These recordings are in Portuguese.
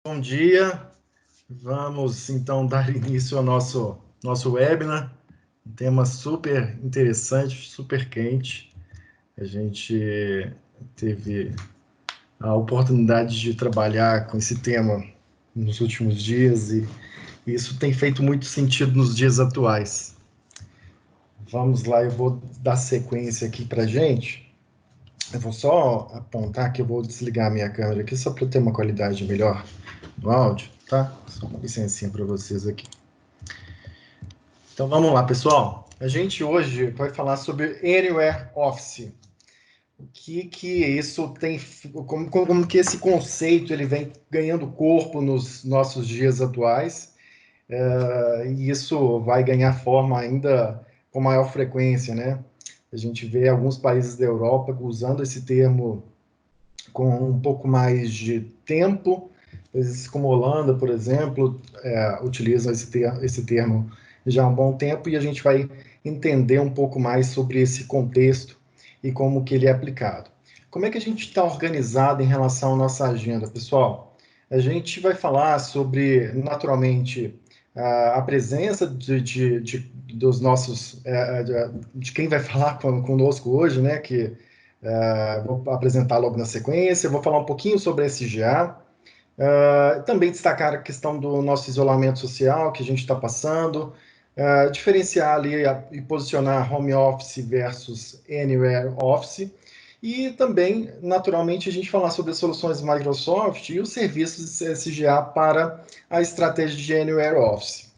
Bom dia, vamos então dar início ao nosso webinar, um tema super interessante, super quente. A gente teve a oportunidade de trabalhar com esse tema nos últimos dias e isso tem feito muito sentido nos dias atuais. Vamos lá, eu vou dar sequência aqui para a gente. Eu vou só apontar que eu vou desligar a minha câmera aqui só para ter uma qualidade melhor no áudio, tá? Só uma licencinha para vocês aqui. Então vamos lá, pessoal. A gente hoje vai falar sobre Anywhere Office. O que isso tem, como que esse conceito ele vem ganhando corpo nos nossos dias atuais, e isso vai ganhar forma ainda com maior frequência, né? A gente vê alguns países da Europa usando esse termo com um pouco mais de tempo, países como Holanda, por exemplo, utilizam esse termo já há um bom tempo, e a gente vai entender um pouco mais sobre esse contexto e como que ele é aplicado. Como é que a gente está organizado em relação à nossa agenda, pessoal? A gente vai falar sobre, naturalmente, a presença dos nossos, de quem vai falar conosco hoje, né, que vou apresentar logo na sequência, vou falar um pouquinho sobre a SGA, também destacar a questão do nosso isolamento social que a gente está passando, diferenciar ali e posicionar home office versus anywhere office, e também, naturalmente, a gente falar sobre as soluções Microsoft e os serviços de SGA para a estratégia de anywhere office.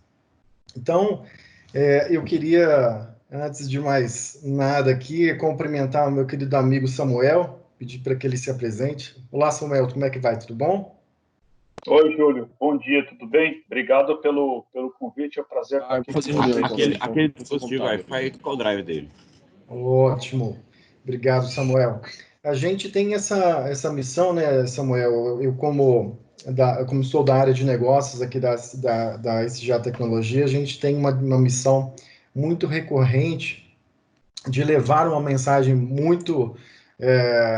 Então, eu queria, antes de mais nada aqui, cumprimentar o meu querido amigo Samuel, pedir para que ele se apresente. Olá, Samuel, como é que vai? Tudo bom? Oi, Júlio. Bom dia, tudo bem? Obrigado pelo convite, é um prazer estar aqui com vocês. Aquele dispositivo Wi-Fi, qual o drive dele? Ótimo. Obrigado, Samuel. A gente tem essa missão, né, Samuel? Eu como sou da área de negócios aqui da SGA Tecnologia, a gente tem uma missão muito recorrente de levar uma mensagem muito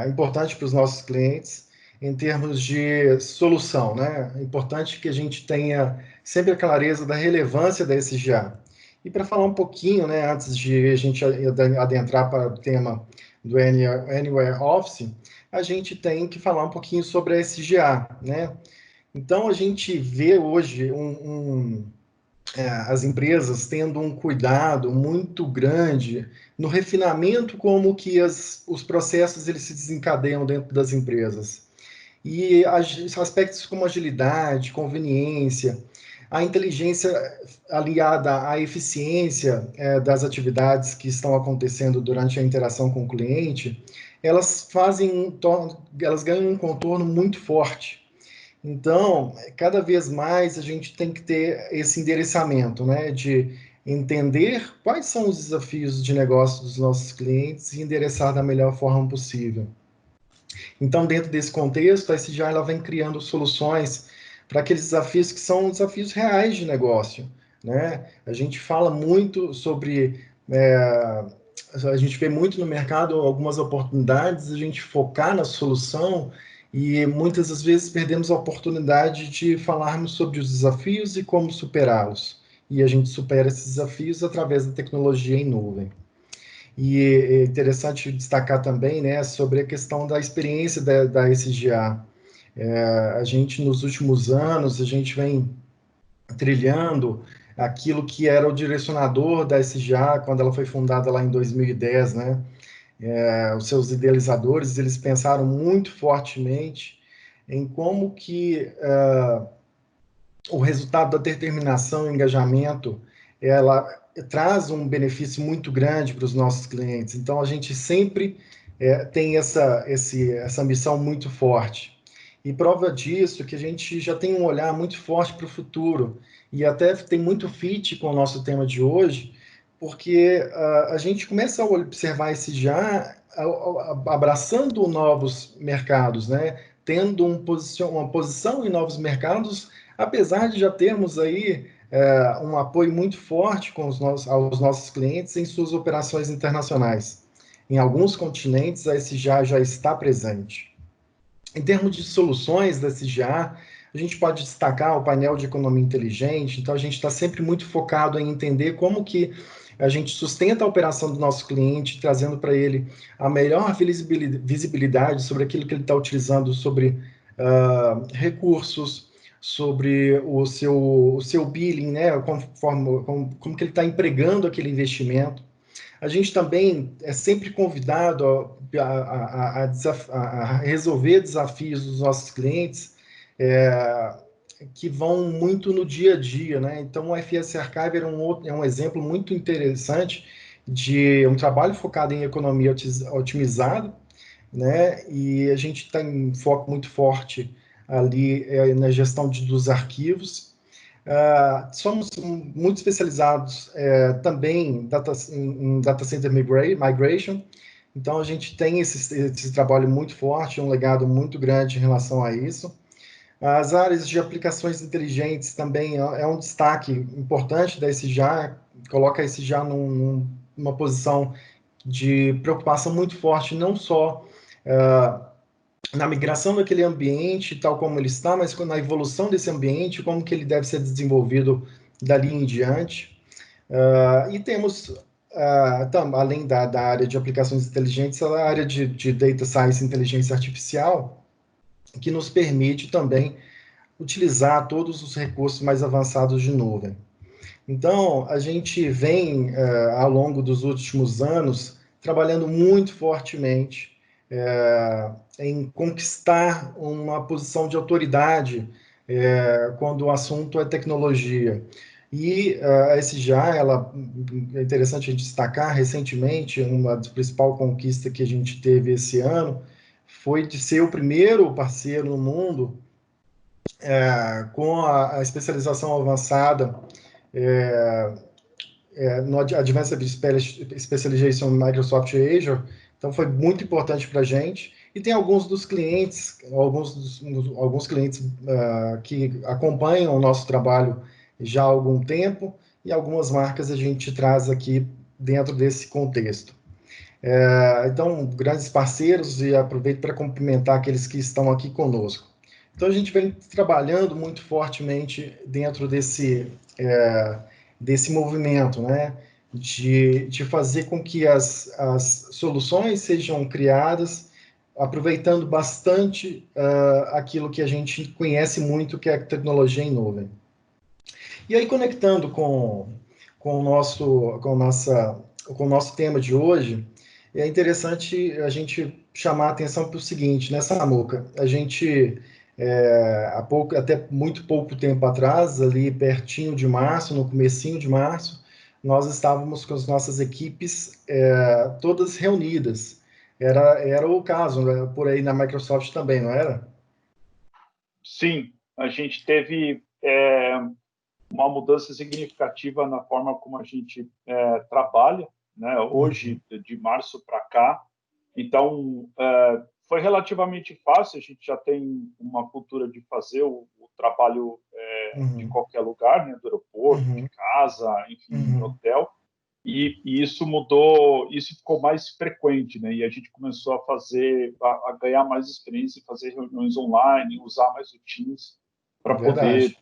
importante para os nossos clientes em termos de solução, né? É importante que a gente tenha sempre a clareza da relevância da SGA. E para falar um pouquinho, né, antes de a gente adentrar para o tema do Anywhere Office, a gente tem que falar um pouquinho sobre a SGA, né? Então, a gente vê hoje as empresas tendo um cuidado muito grande no refinamento como que os processos eles se desencadeiam dentro das empresas. E aspectos como agilidade, conveniência, a inteligência aliada à eficiência das atividades que estão acontecendo durante a interação com o cliente, elas ganham um contorno muito forte. Então, cada vez mais a gente tem que ter esse endereçamento, né, de entender quais são os desafios de negócio dos nossos clientes e endereçar da melhor forma possível. Então, dentro desse contexto, a SGA ela vem criando soluções para aqueles desafios que são desafios reais de negócio, né? A gente fala muito sobre a gente vê muito no mercado algumas oportunidades, a gente focar na solução e muitas das vezes perdemos a oportunidade de falarmos sobre os desafios e como superá-los. E a gente supera esses desafios através da tecnologia em nuvem. E é interessante destacar também, né, sobre a questão da experiência da SGA. A gente, nos últimos anos, a gente vem trilhando aquilo que era o direcionador da SGA quando ela foi fundada lá em 2010, né? Os seus idealizadores, eles pensaram muito fortemente em como que o resultado da determinação e engajamento, ela traz um benefício muito grande para os nossos clientes. Então, a gente sempre tem essa missão muito forte. E prova disso que a gente já tem um olhar muito forte para o futuro, e até tem muito fit com o nosso tema de hoje, porque a gente começa a observar esse já abraçando novos mercados, né? Tendo uma posição em novos mercados, apesar de já termos aí um apoio muito forte aos nossos clientes em suas operações internacionais. Em alguns continentes, a SGA já está presente. Em termos de soluções da SGA, A gente pode destacar o painel de economia inteligente, então a gente está sempre muito focado em entender como que a gente sustenta a operação do nosso cliente, trazendo para ele a melhor visibilidade sobre aquilo que ele está utilizando, sobre recursos, sobre o seu billing, né, como que ele está empregando aquele investimento. A gente também é sempre convidado a resolver desafios dos nossos clientes que vão muito no dia a dia, né? Então, o FS Archive é um exemplo muito interessante de um trabalho focado em economia otimizada, né? E a gente tem um foco muito forte ali na gestão dos arquivos. Somos muito especializados também em data center migration, então a gente tem esse trabalho muito forte, um legado muito grande em relação a isso. As áreas de aplicações inteligentes também é um destaque importante da SJA, coloca a SJA numa posição de preocupação muito forte, não só na migração daquele ambiente, tal como ele está, mas na evolução desse ambiente, como que ele deve ser desenvolvido dali em diante. E temos, além da área de aplicações inteligentes, a área de Data Science e Inteligência Artificial, que nos permite também utilizar todos os recursos mais avançados de nuvem. Então, a gente vem, ao longo dos últimos anos, trabalhando muito fortemente em conquistar uma posição de autoridade quando o assunto é tecnologia. E a SJA, é interessante a gente destacar, recentemente, uma das principais conquistas que a gente teve esse ano foi de ser o primeiro parceiro no mundo com a especialização avançada no Advanced Specialization Microsoft Azure, então foi muito importante para a gente. E tem alguns dos clientes, alguns clientes que acompanham o nosso trabalho já há algum tempo, e algumas marcas a gente traz aqui dentro desse contexto. Então, grandes parceiros, e aproveito para cumprimentar aqueles que estão aqui conosco. Então, a gente vem trabalhando muito fortemente dentro desse movimento, né? De fazer com que as soluções sejam criadas, aproveitando bastante aquilo que a gente conhece muito, que é a tecnologia em nuvem. E aí, conectando com o nosso tema de hoje, é interessante a gente chamar a atenção para o seguinte, né, Samuca? A gente, até muito pouco tempo atrás, ali pertinho de março, no comecinho de março, nós estávamos com as nossas equipes todas reunidas. Era o caso, né, por aí na Microsoft também, não era? Sim, a gente teve uma mudança significativa na forma como a gente trabalha, né? Hoje, de março para cá. Então, foi relativamente fácil, a gente já tem uma cultura de fazer o trabalho de qualquer lugar, né? Do aeroporto, de casa, enfim, no hotel. E isso mudou, isso ficou mais frequente, né? E a gente começou a ganhar mais experiência, fazer reuniões online, usar mais o Teams para poder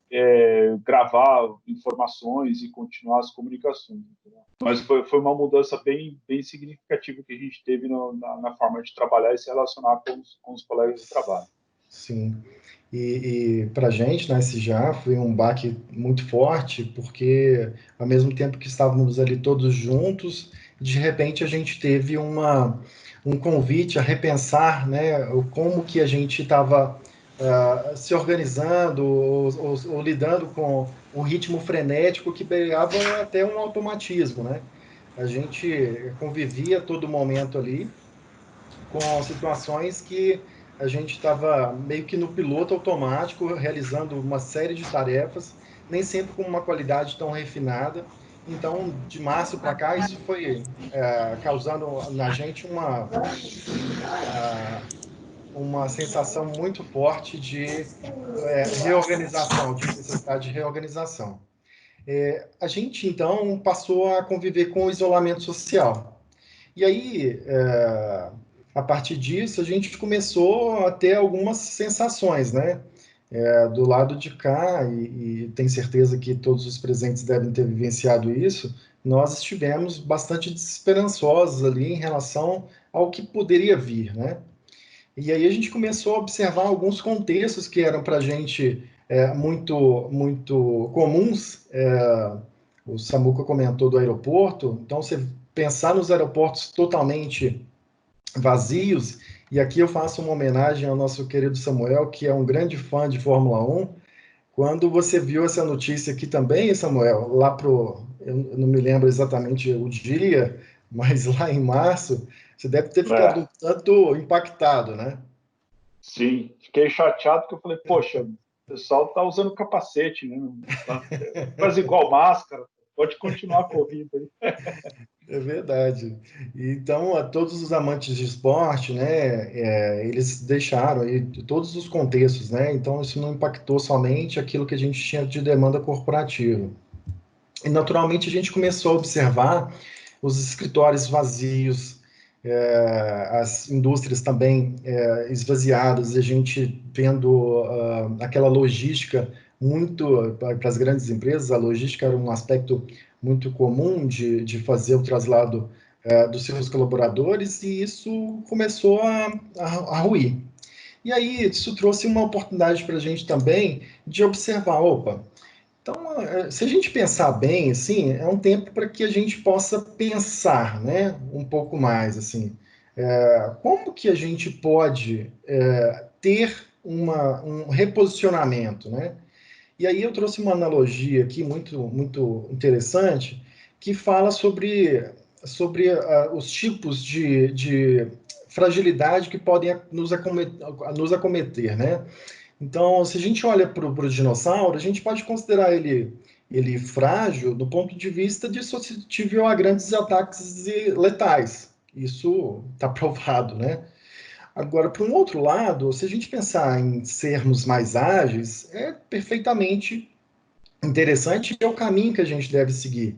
gravar informações e continuar as comunicações. Entendeu? Mas foi uma mudança bem significativa que a gente teve na forma de trabalhar e se relacionar com os colegas de trabalho. Sim. E para a gente, né, esse já foi um baque muito forte, porque ao mesmo tempo que estávamos ali todos juntos, de repente a gente teve um convite a repensar, né, como que a gente estava se organizando ou lidando com um ritmo frenético que pegava até um automatismo, né? A gente convivia a todo momento ali com situações que a gente estava meio que no piloto automático, realizando uma série de tarefas, nem sempre com uma qualidade tão refinada. Então, de março para cá, isso foi causando na gente uma sensação muito forte de reorganização, de necessidade de reorganização. A gente, então, passou a conviver com o isolamento social. E aí, a partir disso, a gente começou a ter algumas sensações, né? do lado de cá, e tenho certeza que todos os presentes devem ter vivenciado isso, nós estivemos bastante desesperançosos ali em relação ao que poderia vir, né? E aí a gente começou a observar alguns contextos que eram para a gente muito comuns. O Samuca comentou do aeroporto, então você pensar nos aeroportos totalmente vazios, e aqui eu faço uma homenagem ao nosso querido Samuel, que é um grande fã de Fórmula 1. Quando você viu essa notícia aqui também, Samuel, eu não me lembro exatamente o dia, mas lá em março, você deve ter ficado um tanto impactado, né? Sim, fiquei chateado porque eu falei, poxa, o pessoal está usando capacete, né? Faz igual máscara, pode continuar a corrida aí. É verdade. Então, a todos os amantes de esporte, né, eles deixaram aí todos os contextos, né? Então, isso não impactou somente aquilo que a gente tinha de demanda corporativa. E, naturalmente, a gente começou a observar os escritórios vazios, as indústrias também esvaziadas, a gente vendo aquela logística muito para as grandes empresas, a logística era um aspecto muito comum de fazer o traslado dos seus colaboradores, e isso começou a ruir. E aí, isso trouxe uma oportunidade para a gente também de observar, opa, então, se a gente pensar bem, assim, é um tempo para que a gente possa pensar, né, um pouco mais, assim, como que a gente pode ter um reposicionamento, né? E aí eu trouxe uma analogia aqui muito interessante que fala sobre os tipos de fragilidade que podem nos acometer, né? Então, se a gente olha para o dinossauro, a gente pode considerar ele frágil do ponto de vista de suscetível a grandes ataques letais. Isso está provado, né? Agora, por um outro lado, se a gente pensar em sermos mais ágeis, é perfeitamente interessante e é o caminho que a gente deve seguir.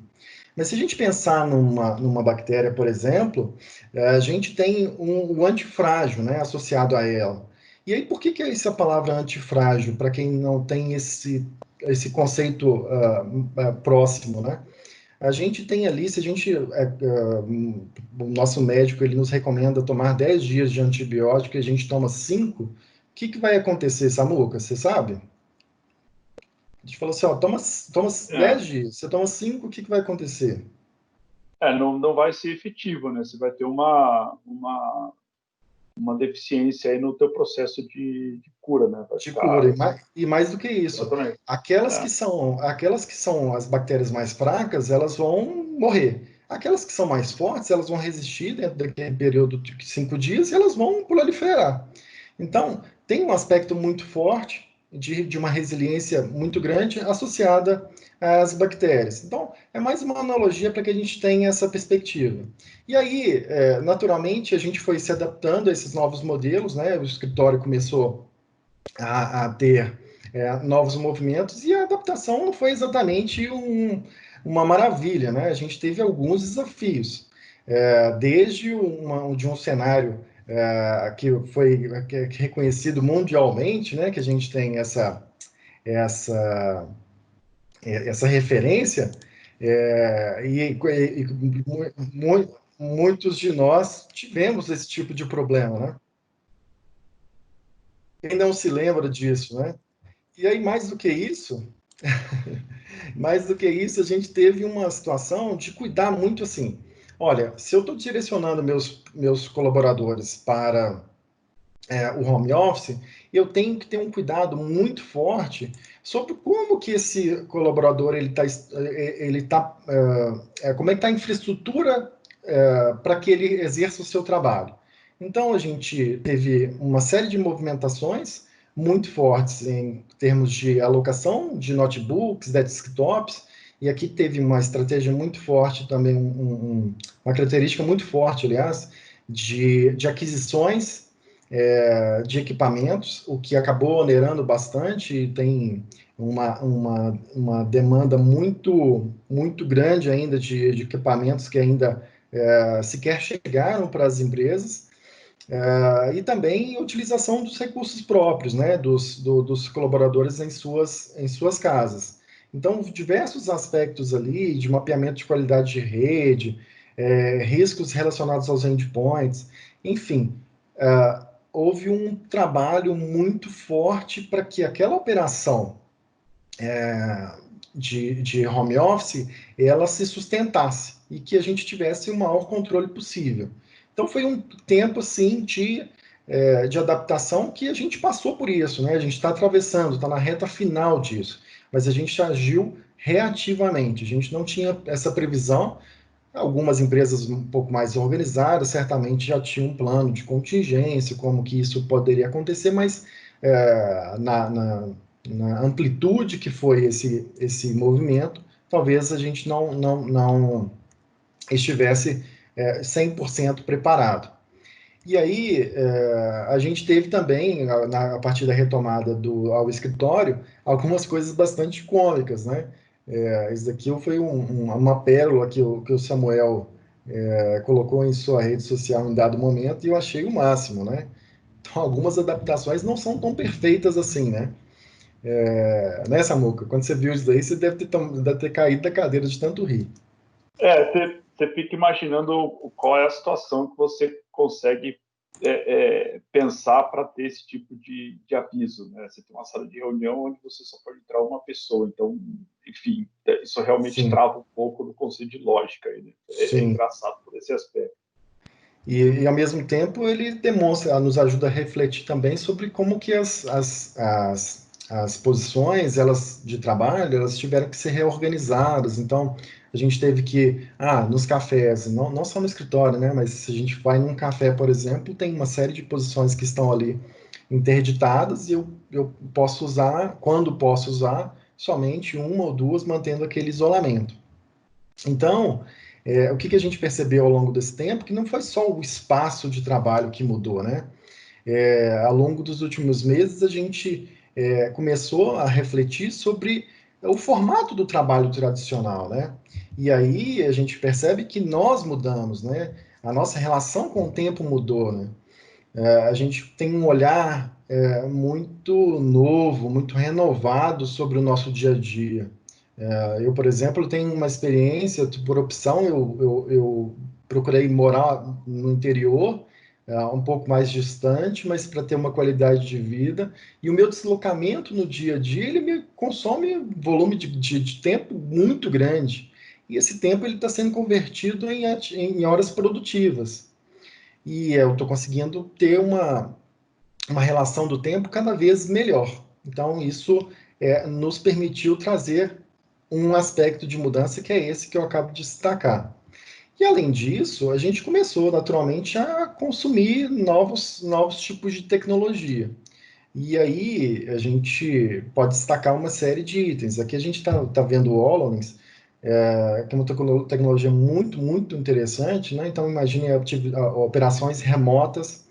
Mas se a gente pensar numa bactéria, por exemplo, a gente tem um antifrágil, né, associado a ela. E aí, por que é essa palavra antifrágil, para quem não tem esse conceito próximo, né? A gente tem ali, se a gente, o nosso médico, ele nos recomenda tomar 10 dias de antibiótico e a gente toma 5, o que vai acontecer, Samuca? Você sabe? A gente falou assim, ó, toma 10 dias, você toma 5, o que vai acontecer? Não vai ser efetivo, né? Você vai ter uma deficiência aí no teu processo de cura, né? Vai De ficar... cura. E mais do que isso, Exatamente. aquelas que são as bactérias mais fracas, elas vão morrer. Aquelas que são mais fortes, elas vão resistir dentro daquele período de 5 dias e elas vão proliferar. Então, tem um aspecto muito forte de uma resiliência muito grande associada às bactérias. Então, é mais uma analogia para que a gente tenha essa perspectiva. E aí, naturalmente, a gente foi se adaptando a esses novos modelos, né? O escritório começou a ter novos movimentos, e a adaptação não foi exatamente uma maravilha, né? A gente teve alguns desafios, desde de um cenário que que é reconhecido mundialmente, né? Que a gente tem essa, essa referência, muitos de nós tivemos esse tipo de problema, né? Quem não se lembra disso, né? E aí, mais do que isso, a gente teve uma situação de cuidar muito assim. Olha, se eu estou direcionando meus colaboradores para o home office, eu tenho que ter um cuidado muito forte sobre como que esse colaborador como é que está a infraestrutura para que ele exerça o seu trabalho. Então a gente teve uma série de movimentações muito fortes em termos de alocação de notebooks, desktops, e aqui teve uma estratégia muito forte também, uma característica muito forte, aliás, de aquisições de equipamentos, o que acabou onerando bastante, e tem uma demanda muito grande ainda de equipamentos que ainda sequer chegaram para as empresas. E também a utilização dos recursos próprios, né, dos colaboradores em suas casas. Então, diversos aspectos ali de mapeamento de qualidade de rede, riscos relacionados aos endpoints, enfim, houve um trabalho muito forte para que aquela operação de home office ela se sustentasse e que a gente tivesse o maior controle possível. Então foi um tempo assim de adaptação que a gente passou por isso, né? A gente está atravessando, está na reta final disso, mas a gente agiu reativamente. A gente não tinha essa previsão. Algumas empresas um pouco mais organizadas certamente já tinham um plano de contingência, como que isso poderia acontecer, mas na amplitude que foi esse movimento, talvez a gente não estivesse 100% preparado. E aí, a gente teve também, a partir da retomada ao escritório, algumas coisas bastante cômicas, né? Isso daqui foi uma pérola que o Samuel colocou em sua rede social em dado momento e eu achei o máximo, né? Então, algumas adaptações não são tão perfeitas assim, né? Né, Samuca? Quando você viu isso daí, você deve ter caído da cadeira de tanto rir. Você fica imaginando qual é a situação que você consegue pensar para ter esse tipo de aviso, né? Você tem uma sala de reunião onde você só pode entrar uma pessoa, então, enfim, isso realmente Sim, trava um pouco do conceito de lógica aí, né? É sim. engraçado por esse aspecto. E, ao mesmo tempo, ele demonstra, nos ajuda a refletir também sobre como que as posições elas, de trabalho elas tiveram que ser reorganizadas. Então, a gente teve que, nos cafés, não só no escritório, né, mas se a gente vai num café, por exemplo, tem uma série de posições que estão ali interditadas e eu posso usar, quando posso usar, somente uma ou duas, mantendo aquele isolamento. Então, o que a gente percebeu ao longo desse tempo? Que não foi só o espaço de trabalho que mudou, né? Ao longo dos últimos meses, a gente começou a refletir sobre o formato do trabalho tradicional, né? E aí a gente percebe que nós mudamos, né? A nossa relação com o tempo mudou, né? A gente tem um olhar muito novo, muito renovado sobre o nosso dia a dia. Eu, por exemplo, tenho uma experiência, por opção, eu procurei morar no interior, um pouco mais distante, mas para ter uma qualidade de vida. E o meu deslocamento no dia a dia, ele me consome volume de tempo muito grande. E esse tempo ele está sendo convertido em horas produtivas. E eu estou conseguindo ter uma relação do tempo cada vez melhor. Então, isso nos permitiu trazer um aspecto de mudança que é esse que eu acabo de destacar. E além disso, a gente começou naturalmente a consumir novos tipos de tecnologia. E aí a gente pode destacar uma série de itens. Aqui a gente está vendo o HoloLens, que é uma tecnologia muito, muito interessante, né? Então imagine operações remotas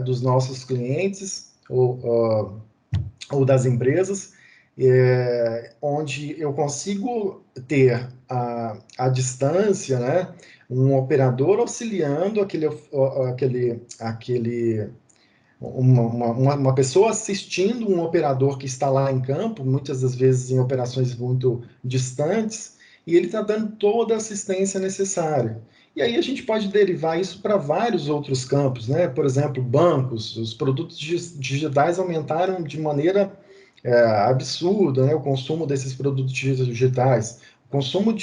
dos nossos clientes ou das empresas, onde eu consigo ter a distância, né, um operador auxiliando uma pessoa assistindo um operador que está lá em campo, muitas das vezes em operações muito distantes, e ele está dando toda a assistência necessária. E aí a gente pode derivar isso para vários outros campos, né? Por exemplo, bancos, os produtos digitais aumentaram de maneira absurda, né? O consumo desses produtos digitais, o consumo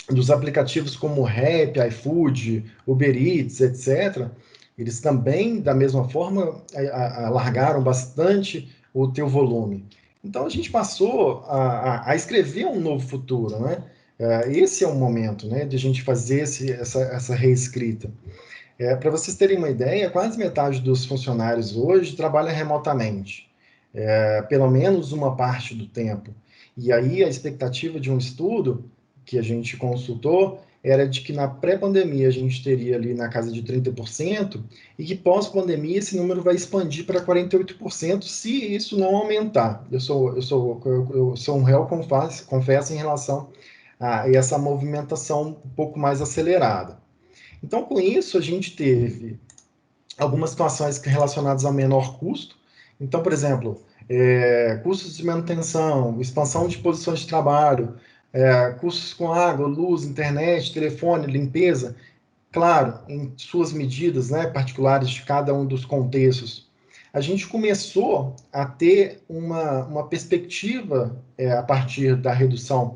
dos aplicativos como Rap, iFood, Uber Eats, etc., eles também, da mesma forma, alargaram bastante o teu volume. Então, a gente passou a escrever um novo futuro, né? Esse é o momento, né, de a gente fazer essa reescrita. Para vocês terem uma ideia, quase metade dos funcionários hoje trabalha remotamente, pelo menos uma parte do tempo. E aí a expectativa de um estudo que a gente consultou era de que na pré-pandemia a gente teria ali na casa de 30% e que pós-pandemia esse número vai expandir para 48% se isso não aumentar. Eu sou um réu, confesso, em relação a essa movimentação um pouco mais acelerada. Então, com isso, a gente teve algumas situações relacionadas a menor custo. Então, por exemplo, custos de manutenção, expansão de posições de trabalho, custos com água, luz, internet, telefone, limpeza, claro, em suas medidas, né, particulares de cada um dos contextos. A gente começou a ter uma perspectiva, a partir da redução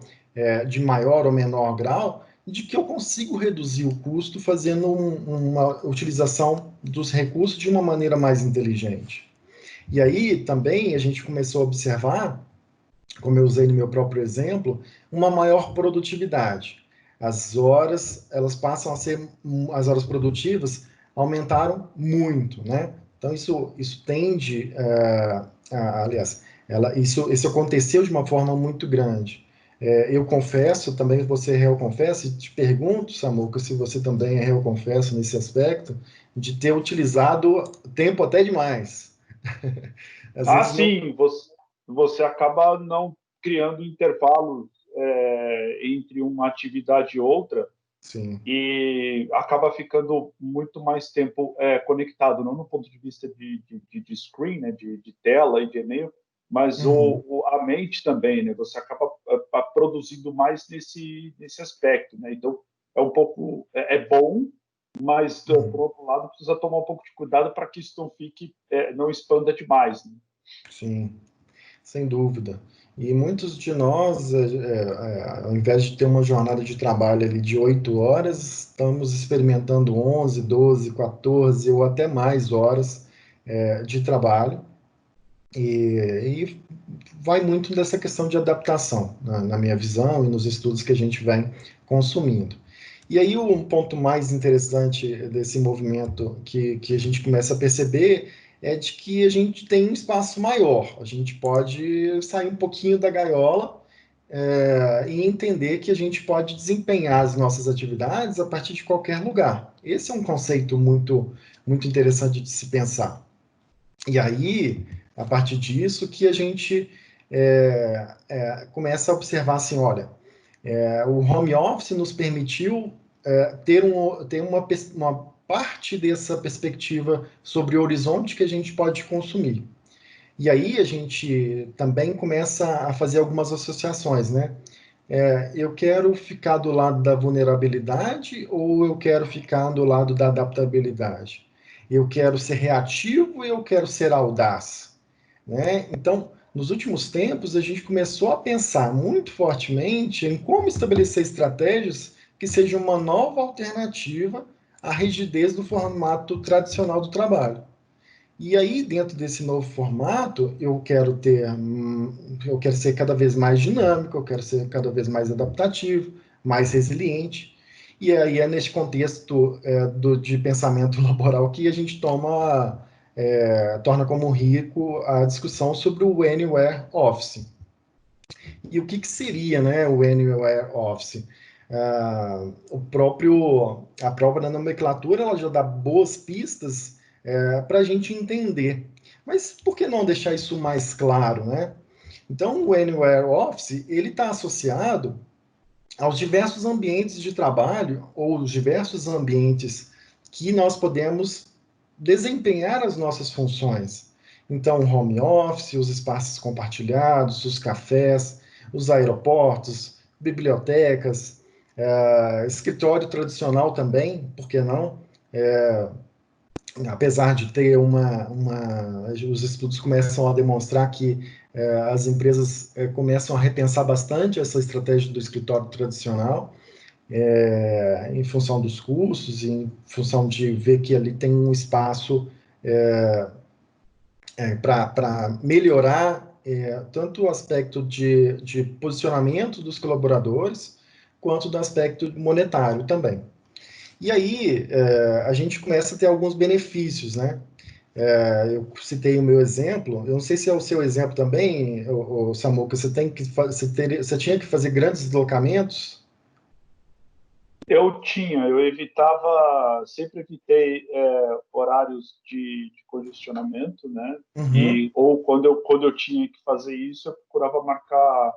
de maior ou menor grau, de que eu consigo reduzir o custo fazendo uma utilização dos recursos de uma maneira mais inteligente. E aí também a gente começou a observar, como eu usei no meu próprio exemplo, uma maior produtividade. As horas, elas passam a ser, as horas produtivas aumentaram muito, né? Então isso tende, aliás, isso aconteceu de uma forma muito grande. Eu confesso, também você é réu confesso, e te pergunto, Samuca, se você também é réu confesso nesse aspecto, de ter utilizado tempo até demais. Às Ah, vezes não. sim, você acaba não criando intervalos entre uma atividade e outra Sim. e acaba ficando muito mais tempo conectado, não no ponto de vista de screen, né, de tela e de e-mail, mas Uhum. a mente também, né? Você acaba produzindo mais nesse aspecto, né? Então, é um pouco é bom, mas por Uhum. outro lado precisa tomar um pouco de cuidado para que isso não fique não expanda demais, né? Sim, sem dúvida. E muitos de nós, ao invés de ter uma jornada de trabalho ali de 8 horas, estamos experimentando 11, 12, 14 ou até mais horas, de trabalho. E vai muito dessa questão de adaptação, na minha visão e nos estudos que a gente vem consumindo. E aí, um ponto mais interessante desse movimento que a gente começa a perceber é de que a gente tem um espaço maior, a gente pode sair um pouquinho da gaiola, e entender que a gente pode desempenhar as nossas atividades a partir de qualquer lugar. Esse é um conceito muito interessante de se pensar. E aí, a partir disso, que a gente começa a observar assim, olha, o home office nos permitiu ter uma parte dessa perspectiva sobre o horizonte que a gente pode consumir. E aí a gente também começa a fazer algumas associações, né? Eu quero ficar do lado da vulnerabilidade ou eu quero ficar do lado da adaptabilidade? Eu quero ser reativo ou eu quero ser audaz? Né? Então, nos últimos tempos, a gente começou a pensar muito fortemente em como estabelecer estratégias que sejam uma nova alternativa à rigidez do formato tradicional do trabalho. E aí, dentro desse novo formato, eu quero ser cada vez mais dinâmico, eu quero ser cada vez mais adaptativo, mais resiliente. E aí é neste contexto de pensamento laboral que a gente torna como rico a discussão sobre o Anywhere Office. E o que seria, né, o Anywhere Office? A própria nomenclatura ela já dá boas pistas para a gente entender. Mas por que não deixar isso mais claro, né? Então, o Anywhere Office ele está associado aos diversos ambientes de trabalho ou os diversos ambientes que nós podemos desempenhar as nossas funções. Então, o home office, os espaços compartilhados, os cafés, os aeroportos, bibliotecas, escritório tradicional também, por que não? Apesar de ter os estudos começam a demonstrar que as empresas começam a repensar bastante essa estratégia do escritório tradicional, em função dos custos, em função de ver que ali tem um espaço para melhorar tanto o aspecto de posicionamento dos colaboradores, quanto do aspecto monetário também. E aí a gente começa a ter alguns benefícios, né? Eu citei o meu exemplo, eu não sei se é o seu exemplo também, Samuca, você tinha que fazer grandes deslocamentos. Eu evitava, sempre evitei horários de congestionamento, né? Uhum. Ou quando eu tinha que fazer isso, eu procurava marcar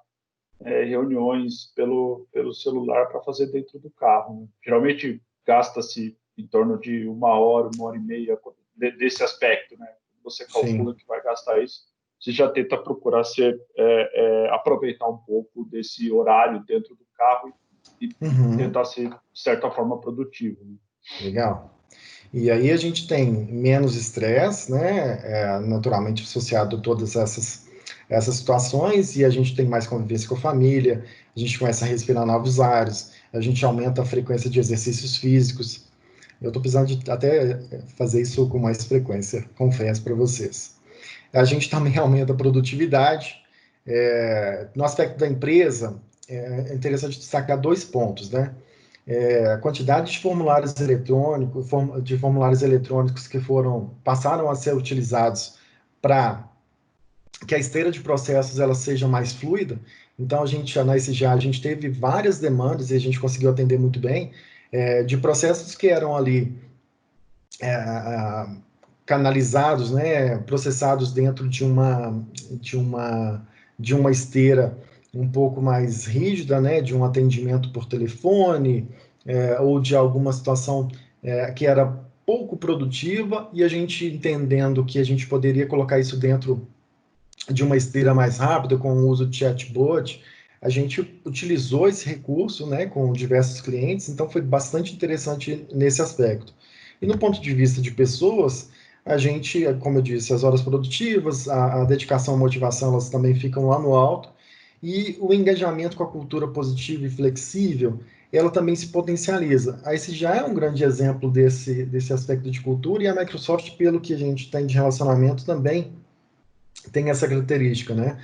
reuniões pelo celular para fazer dentro do carro, né? Geralmente gasta-se em torno de uma hora e meia desse aspecto, né? Você calcula Sim. que vai gastar isso, você já tenta procurar aproveitar um pouco desse horário dentro do carro e Uhum. tentar ser, de certa forma, produtivo. Né? Legal. E aí a gente tem menos estresse, né? Naturalmente associado a todas essas situações, e a gente tem mais convivência com a família, a gente começa a respirar novos ares, a gente aumenta a frequência de exercícios físicos. Eu estou precisando de até fazer isso com mais frequência, confesso para vocês. A gente também aumenta a produtividade. No aspecto da empresa, é interessante destacar 2 pontos, né? A quantidade de formulários eletrônicos que passaram a ser utilizados para que a esteira de processos ela seja mais fluida. Então, na SGA, a gente teve várias demandas e a gente conseguiu atender muito bem, de processos que eram ali canalizados, né, processados dentro de uma esteira um pouco mais rígida, né, de um atendimento por telefone, ou de alguma situação que era pouco produtiva, e a gente entendendo que a gente poderia colocar isso dentro de uma esteira mais rápida, com o uso de chatbot, a gente utilizou esse recurso, né, com diversos clientes, então foi bastante interessante nesse aspecto. E no ponto de vista de pessoas, a gente, como eu disse, as horas produtivas, a dedicação, a motivação, elas também ficam lá no alto, e o engajamento com a cultura positiva e flexível, ela também se potencializa. Esse já é um grande exemplo desse aspecto de cultura, e a Microsoft, pelo que a gente tem de relacionamento, também tem essa característica, né?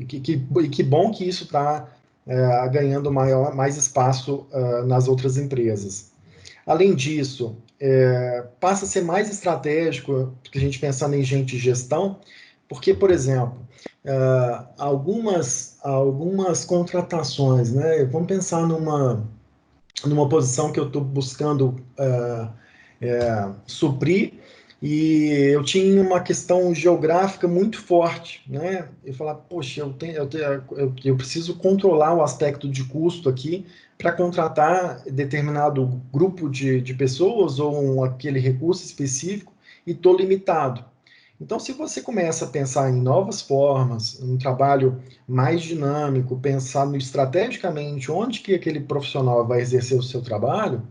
Que bom que isso está ganhando mais espaço nas outras empresas. Além disso, passa a ser mais estratégico, porque a gente pensando em gente de gestão, porque, por exemplo, algumas contratações, né? Vamos pensar numa posição que eu estou buscando suprir, e eu tinha uma questão geográfica muito forte, né? Eu falava, poxa, eu preciso controlar o aspecto de custo aqui para contratar determinado grupo de pessoas ou aquele recurso específico, e estou limitado. Então, se você começa a pensar em novas formas, um trabalho mais dinâmico, pensar estrategicamente onde que aquele profissional vai exercer o seu trabalho,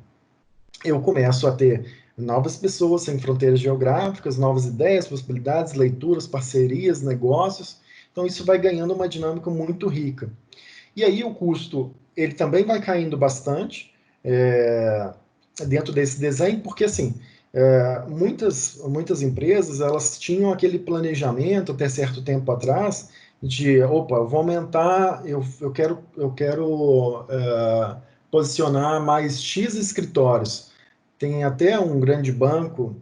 eu começo a ter novas pessoas sem fronteiras geográficas, novas ideias, possibilidades, leituras, parcerias, negócios. Então, isso vai ganhando uma dinâmica muito rica. E aí, o custo, ele também vai caindo bastante dentro desse desenho, porque, assim, muitas empresas, elas tinham aquele planejamento, até certo tempo atrás, de, opa, eu vou aumentar, eu quero posicionar mais X escritórios. Tem até um grande banco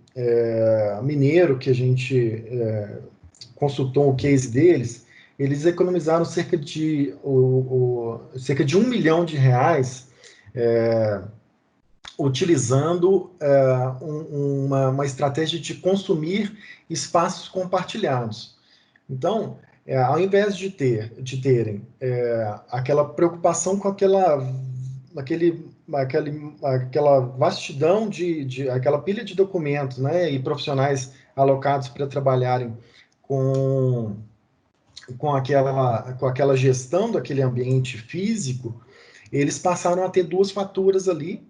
mineiro que a gente consultou o case deles. Eles economizaram cerca de R$ 1 milhão utilizando uma estratégia de consumir espaços compartilhados. Então, ao invés de terem aquela preocupação com aquela vastidão aquela pilha de documentos, né, e profissionais alocados para trabalharem com aquela gestão daquele ambiente físico, eles passaram a ter 2 faturas ali,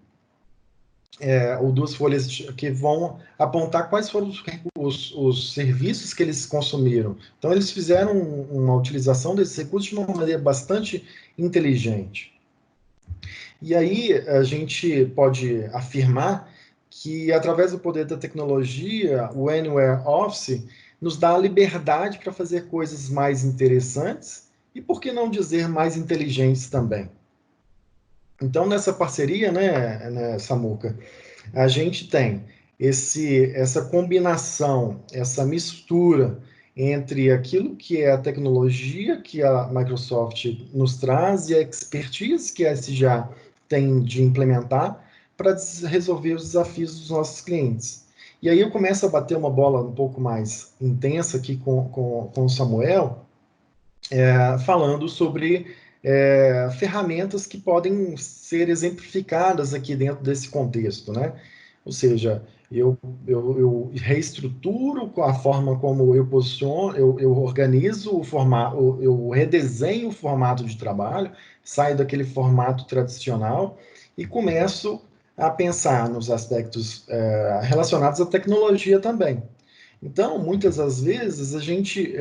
ou 2 folhas que vão apontar quais foram os serviços que eles consumiram. Então, eles fizeram uma utilização desses recursos de uma maneira bastante inteligente. E aí, a gente pode afirmar que, através do poder da tecnologia, o Anywhere Office nos dá a liberdade para fazer coisas mais interessantes e, por que não dizer, mais inteligentes também. Então, nessa parceria, né, Samuca, a gente tem essa combinação, essa mistura entre aquilo que é a tecnologia que a Microsoft nos traz e a expertise que a SGA tem de implementar para resolver os desafios dos nossos clientes. E aí eu começo a bater uma bola um pouco mais intensa aqui com o Samuel, falando sobre ferramentas que podem ser exemplificadas aqui dentro desse contexto, né? Ou seja, eu reestruturo com a forma como eu posiciono, eu organizo o formato, eu redesenho o formato de trabalho, saio daquele formato tradicional e começo a pensar nos aspectos relacionados à tecnologia também. Então, muitas das vezes, a gente,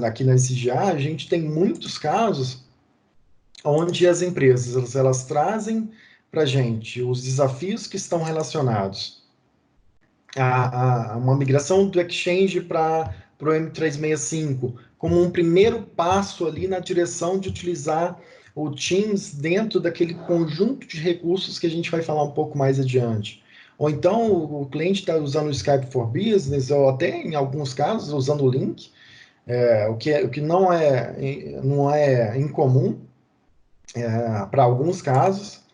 aqui na SGA, a gente tem muitos casos onde as empresas elas trazem para a gente os desafios que estão relacionados a uma migração do Exchange para o M365, como um primeiro passo ali na direção de utilizar o Teams dentro daquele conjunto de recursos que a gente vai falar um pouco mais adiante. Ou então o cliente está usando o Skype for Business, ou até em alguns casos usando o Link, o que não é incomum para alguns casos.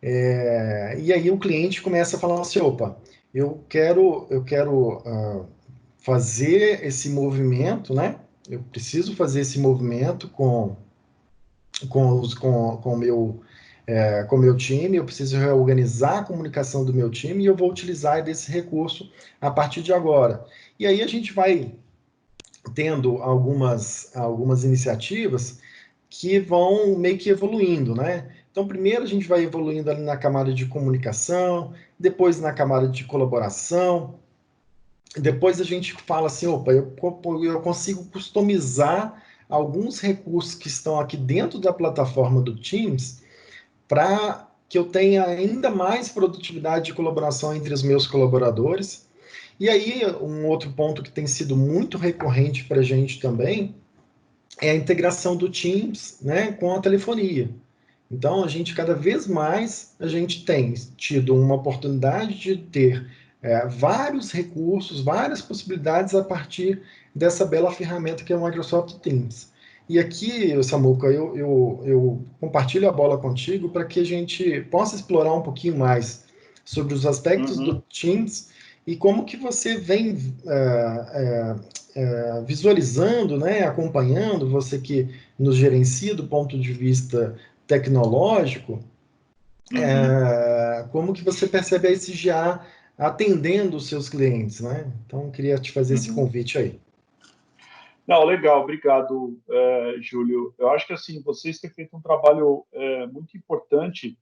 E aí o cliente começa a falar assim, opa, eu quero fazer esse movimento, né? Eu preciso fazer esse movimento com o meu time, eu preciso reorganizar a comunicação do meu time e eu vou utilizar desse recurso a partir de agora. E aí a gente vai tendo algumas iniciativas que vão meio que evoluindo, né? Então, primeiro a gente vai evoluindo ali na camada de comunicação, depois na camada de colaboração, depois a gente fala assim, opa, eu consigo customizar alguns recursos que estão aqui dentro da plataforma do Teams para que eu tenha ainda mais produtividade de colaboração entre os meus colaboradores. E aí, um outro ponto que tem sido muito recorrente para a gente também é a integração do Teams, né, com a telefonia. Então, a gente cada vez mais a gente tem tido uma oportunidade de ter vários recursos, várias possibilidades a partir dessa bela ferramenta que é o Microsoft Teams. E aqui, Samuca, eu compartilho a bola contigo para que a gente possa explorar um pouquinho mais sobre os aspectos do Teams e como que você vem visualizando, né, acompanhando, você que nos gerencia do ponto de vista tecnológico, como que você percebe a SGA atendendo os seus clientes, né? Então, eu queria te fazer esse convite aí. Não, legal, obrigado, Júlio. Eu acho que assim vocês têm feito um trabalho muito importante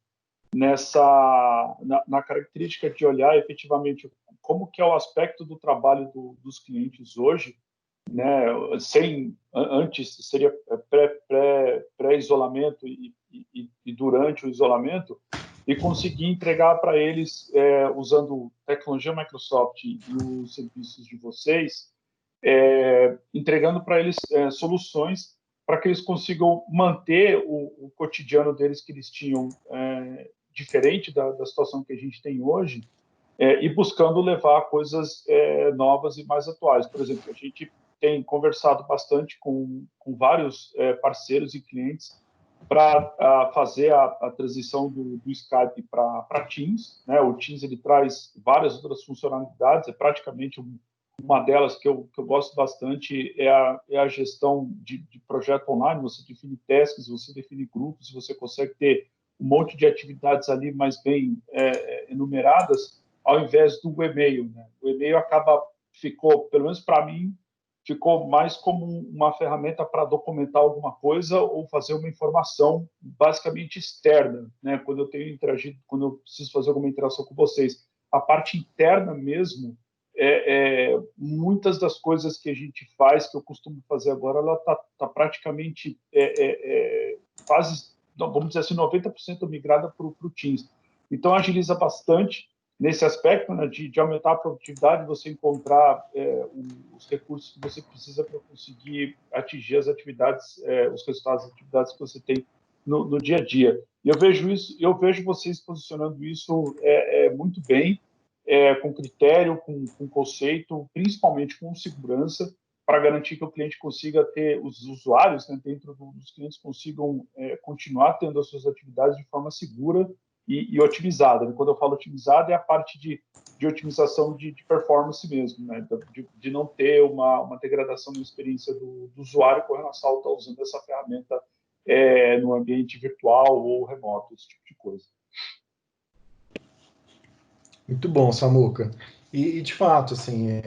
na característica de olhar efetivamente como que é o aspecto do trabalho dos clientes hoje, né? Antes seria pré-isolamento e durante o isolamento, e conseguir entregar para eles, usando tecnologia Microsoft e os serviços de vocês, entregando para eles soluções para que eles consigam manter o cotidiano deles que eles tinham diferente da situação que a gente tem hoje, e buscando levar coisas novas e mais atuais. Por exemplo, a gente tem conversado bastante com vários parceiros e clientes para fazer a transição do Skype para Teams, né? O Teams ele traz várias outras funcionalidades, é praticamente uma delas que eu gosto bastante é a gestão de projeto online. Você define tasks, você define grupos, você consegue ter um monte de atividades ali mais bem enumeradas, ao invés do e-mail, né? O e-mail ficou, pelo menos para mim, ficou mais como uma ferramenta para documentar alguma coisa ou fazer uma informação basicamente externa, né? Quando eu tenho interagido, quando eu preciso fazer alguma interação com vocês, a parte interna mesmo, muitas das coisas que a gente faz, que eu costumo fazer agora, ela tá praticamente quase, vamos dizer assim, 90% migrada para o Teams. Então, agiliza bastante nesse aspecto, né, de aumentar a produtividade, você encontrar os recursos que você precisa para conseguir atingir as atividades, os resultados das atividades que você tem no dia a dia. E eu vejo vocês posicionando isso muito bem, com critério, com conceito, principalmente com segurança, para garantir que o cliente consiga ter, os usuários, né, dentro dos clientes consigam continuar tendo as suas atividades de forma segura e otimizada. Quando eu falo otimizada, é a parte de otimização de performance mesmo, né? De não ter uma degradação na experiência do usuário com relação ao estar usando essa ferramenta no ambiente virtual ou remoto, esse tipo de coisa. Muito bom, Samuca. De fato, assim,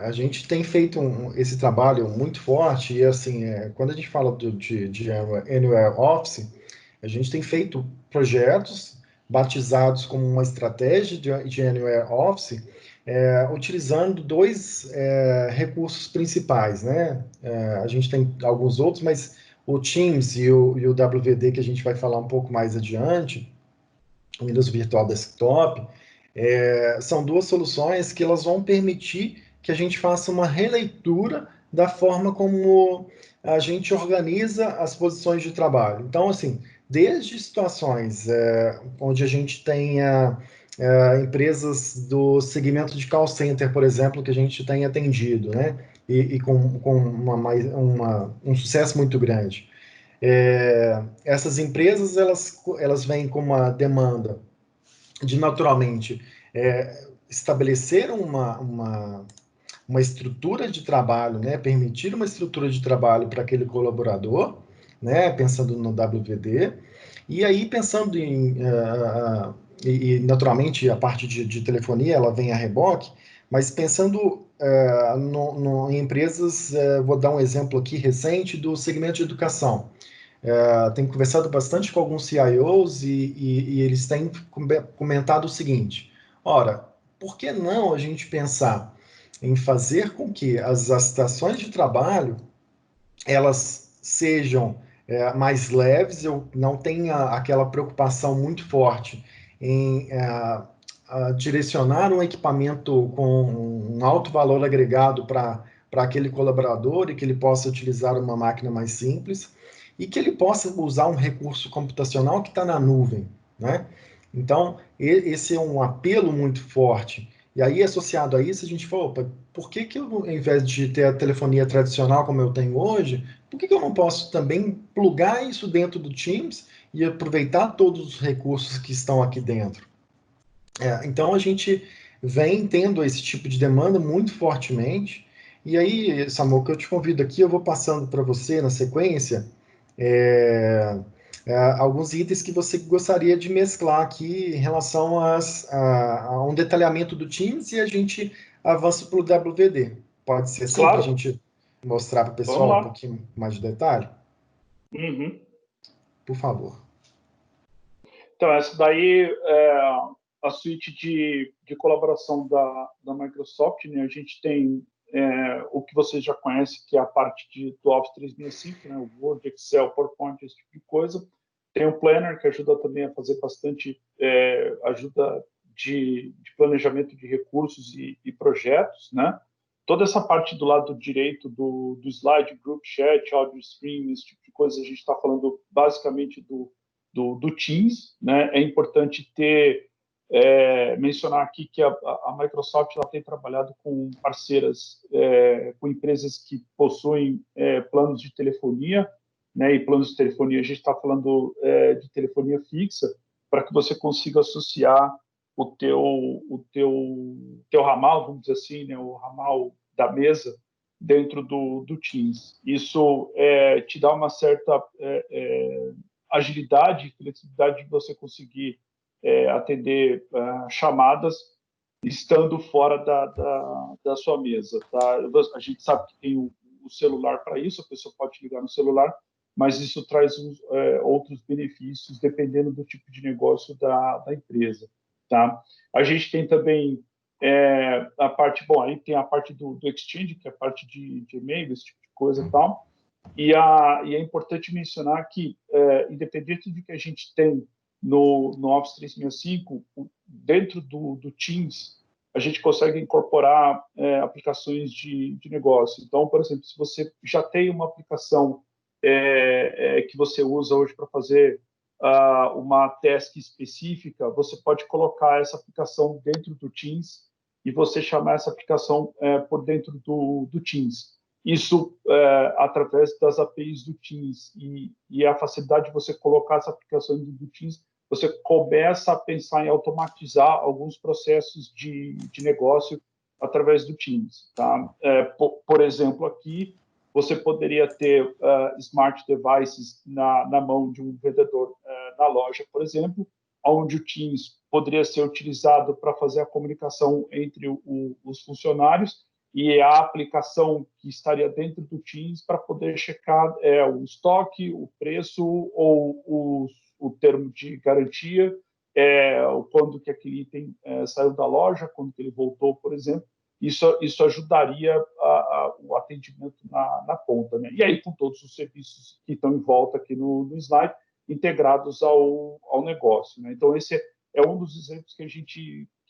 a gente tem feito esse trabalho muito forte e, assim, quando a gente fala de Anywhere Office, a gente tem feito projetos batizados como uma estratégia de Anywhere Office, utilizando dois recursos principais, né? A gente tem alguns outros, mas o Teams e o WVD, que a gente vai falar um pouco mais adiante, o Windows Virtual Desktop, são duas soluções que elas vão permitir que a gente faça uma releitura da forma como a gente organiza as posições de trabalho. Então, assim, desde situações onde a gente tenha empresas do segmento de call center, por exemplo, que a gente tem atendido, né? E com um sucesso muito grande. Essas empresas, elas vêm com uma demanda de naturalmente estabelecer uma estrutura de trabalho, né, permitir uma estrutura de trabalho para aquele colaborador, né, pensando no WVD, e aí pensando naturalmente a parte de telefonia ela vem a reboque, mas pensando em empresas, vou dar um exemplo aqui recente do segmento de educação. Tenho conversado bastante com alguns CIOs e eles têm comentado o seguinte: ora, por que não a gente pensar em fazer com que as estações de trabalho elas sejam mais leves, eu não tenha aquela preocupação muito forte em direcionar um equipamento com um alto valor agregado para aquele colaborador e que ele possa utilizar uma máquina mais simples e que ele possa usar um recurso computacional que está na nuvem, né? Então, esse é um apelo muito forte. E aí, associado a isso, a gente falou, opa, por que que eu, ao invés de ter a telefonia tradicional como eu tenho hoje, por que que eu não posso também plugar isso dentro do Teams e aproveitar todos os recursos que estão aqui dentro? Então, a gente vem tendo esse tipo de demanda muito fortemente. E aí, Samuel, que eu te convido aqui, eu vou passando para você na sequência alguns itens que você gostaria de mesclar aqui em relação a um detalhamento do Teams e a gente avança para o WVD. Pode ser assim, para a Claro, gente mostrar para o vamos pessoal um lá. pouquinho mais de detalhe? Uhum. Por favor. Então, essa daí é a suíte de colaboração da Microsoft, né? A gente tem o que vocês já conhecem, que é a parte do Office 365, né? O Word, Excel, PowerPoint, esse tipo de coisa. Tem o Planner, que ajuda também a fazer bastante ajuda de planejamento de recursos e projetos, né? Toda essa parte do lado direito do slide, group chat, audio stream, esse tipo de coisa, a gente está falando basicamente do Teams, né? É importante mencionar aqui que a Microsoft ela tem trabalhado com parceiras, com empresas que possuem planos de telefonia, né? E planos de telefonia, a gente está falando de telefonia fixa, para que você consiga associar o teu ramal, vamos dizer assim, né? O ramal da mesa dentro do Teams. Isso te dá uma certa agilidade e flexibilidade de você conseguir atender chamadas estando fora da sua mesa. Tá? A gente sabe que tem o celular para isso, a pessoa pode ligar no celular, mas isso traz outros benefícios dependendo do tipo de negócio da empresa. Tá? A gente tem também a parte, bom, aí tem a parte do Exchange, que é a parte de e-mail, esse tipo de coisa e tal, e é importante mencionar que, independente do que a gente tem no Office 365, dentro do Teams, a gente consegue incorporar aplicações de negócio. Então, por exemplo, se você já tem uma aplicação que você usa hoje para fazer uma task específica, você pode colocar essa aplicação dentro do Teams e você chamar essa aplicação por dentro do Teams. Isso através das APIs do Teams e a facilidade de você colocar essa aplicação do Teams, você começa a pensar em automatizar alguns processos de negócio através do Teams. Tá? Por exemplo, aqui você poderia ter smart devices na mão de um vendedor na loja, por exemplo, onde o Teams poderia ser utilizado para fazer a comunicação entre os funcionários e a aplicação que estaria dentro do Teams para poder checar o estoque, o preço ou o termo de garantia, quando que aquele item saiu da loja, quando que ele voltou, por exemplo. Isso ajudaria o atendimento na ponta, né? E aí, com todos os serviços que estão em volta aqui no slide, integrados ao negócio, né? Então, esse é um dos exemplos que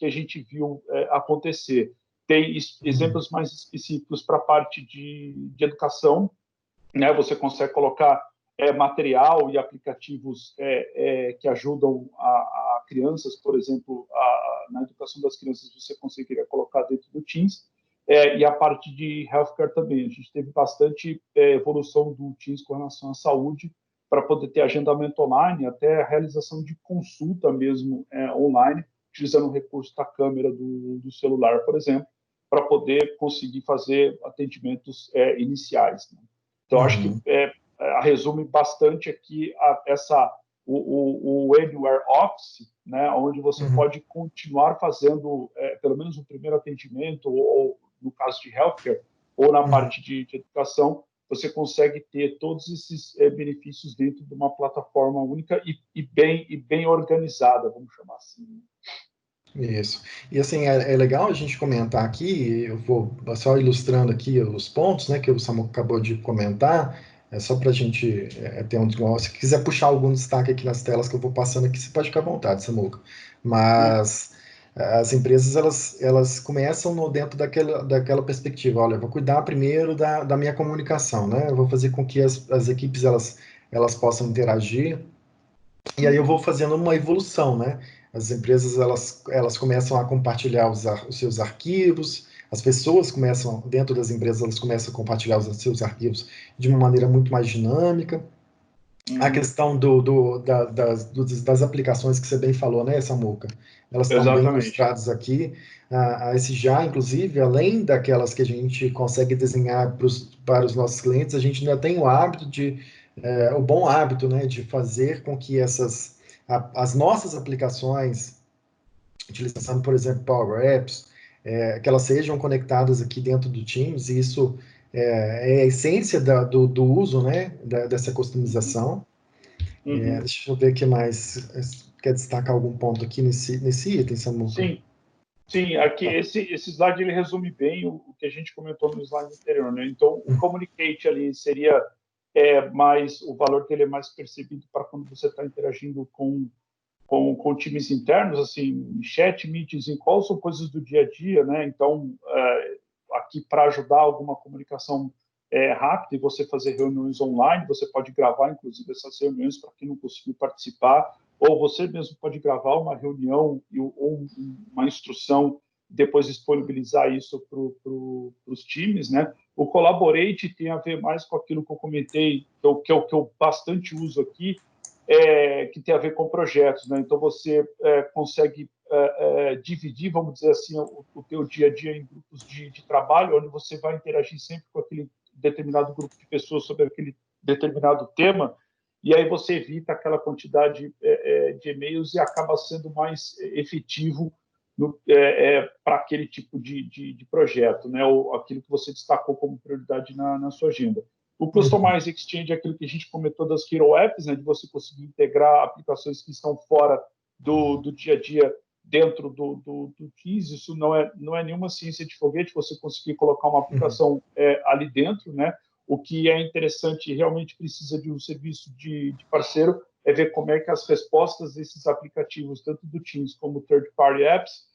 a gente viu acontecer. Tem exemplos mais específicos para a parte de educação, né? Você consegue colocar material e aplicativos que ajudam a crianças, por exemplo, na educação das crianças, você conseguiria colocar dentro do Teams, e a parte de healthcare também. A gente teve bastante evolução do Teams com relação à saúde, para poder ter agendamento online, até a realização de consulta mesmo online, utilizando o recurso da câmera do celular, por exemplo, para poder conseguir fazer atendimentos iniciais, né? Então, acho que resume bastante aqui o Anywhere Office, né, onde você pode continuar fazendo pelo menos o primeiro atendimento, ou no caso de healthcare, ou na parte de educação, você consegue ter todos esses benefícios dentro de uma plataforma única e bem organizada, vamos chamar assim. Isso. E assim, é legal a gente comentar aqui, eu vou só ilustrando aqui os pontos, né, que o Samuca acabou de comentar, só para a gente ter um negócio. Se quiser puxar algum destaque aqui nas telas que eu vou passando aqui, você pode ficar à vontade, Samuca. Mas as empresas, elas começam dentro daquela perspectiva, olha, eu vou cuidar primeiro da minha comunicação, né, eu vou fazer com que as equipes, elas possam interagir, e aí eu vou fazendo uma evolução, né? As empresas, elas começam a compartilhar os seus arquivos, as pessoas começam, dentro das empresas, elas começam a compartilhar os seus arquivos de uma maneira muito mais dinâmica. A questão das aplicações que você bem falou, né, Samuca? Elas estão bem ilustradas aqui. Esse já, inclusive, além daquelas que a gente consegue desenhar para os nossos clientes, a gente ainda tem o hábito o bom hábito, né, de fazer com que as nossas aplicações, utilizando, por exemplo, Power Apps, que elas sejam conectadas aqui dentro do Teams, e isso é a essência do uso, né, dessa customização. Deixa eu ver o que mais. Quer destacar algum ponto aqui nesse item, Samuca? Sim, aqui esse slide ele resume bem o que a gente comentou no slide anterior, né? Então, o Communicate ali seria mais o valor que ele é mais percebido para quando você está interagindo com times internos, assim, chat, meetings, em qual são coisas do dia a dia, né? Então, aqui para ajudar alguma comunicação rápida e você fazer reuniões online, você pode gravar, inclusive, essas reuniões para quem não conseguiu participar, ou você mesmo pode gravar uma reunião ou uma instrução, depois disponibilizar isso para os times, né? O Collaborate tem a ver mais com aquilo que eu comentei, que eu bastante uso aqui, que tem a ver com projetos, né? Então, você consegue dividir, vamos dizer assim, o teu dia a dia em grupos de trabalho, onde você vai interagir sempre com aquele determinado grupo de pessoas sobre aquele determinado tema, e aí você evita aquela quantidade de e-mails e acaba sendo mais efetivo para aquele tipo de projeto, né? Ou aquilo que você destacou como prioridade na sua agenda. O Customize Exchange é aquilo que a gente comentou das Hero Apps, né, de você conseguir integrar aplicações que estão fora do dia a dia dentro do Teams. Isso não é nenhuma ciência de foguete, você conseguir colocar uma aplicação ali dentro, né? O que é interessante e realmente precisa de um serviço de parceiro é ver como é que as respostas desses aplicativos, tanto do Teams como third-party apps,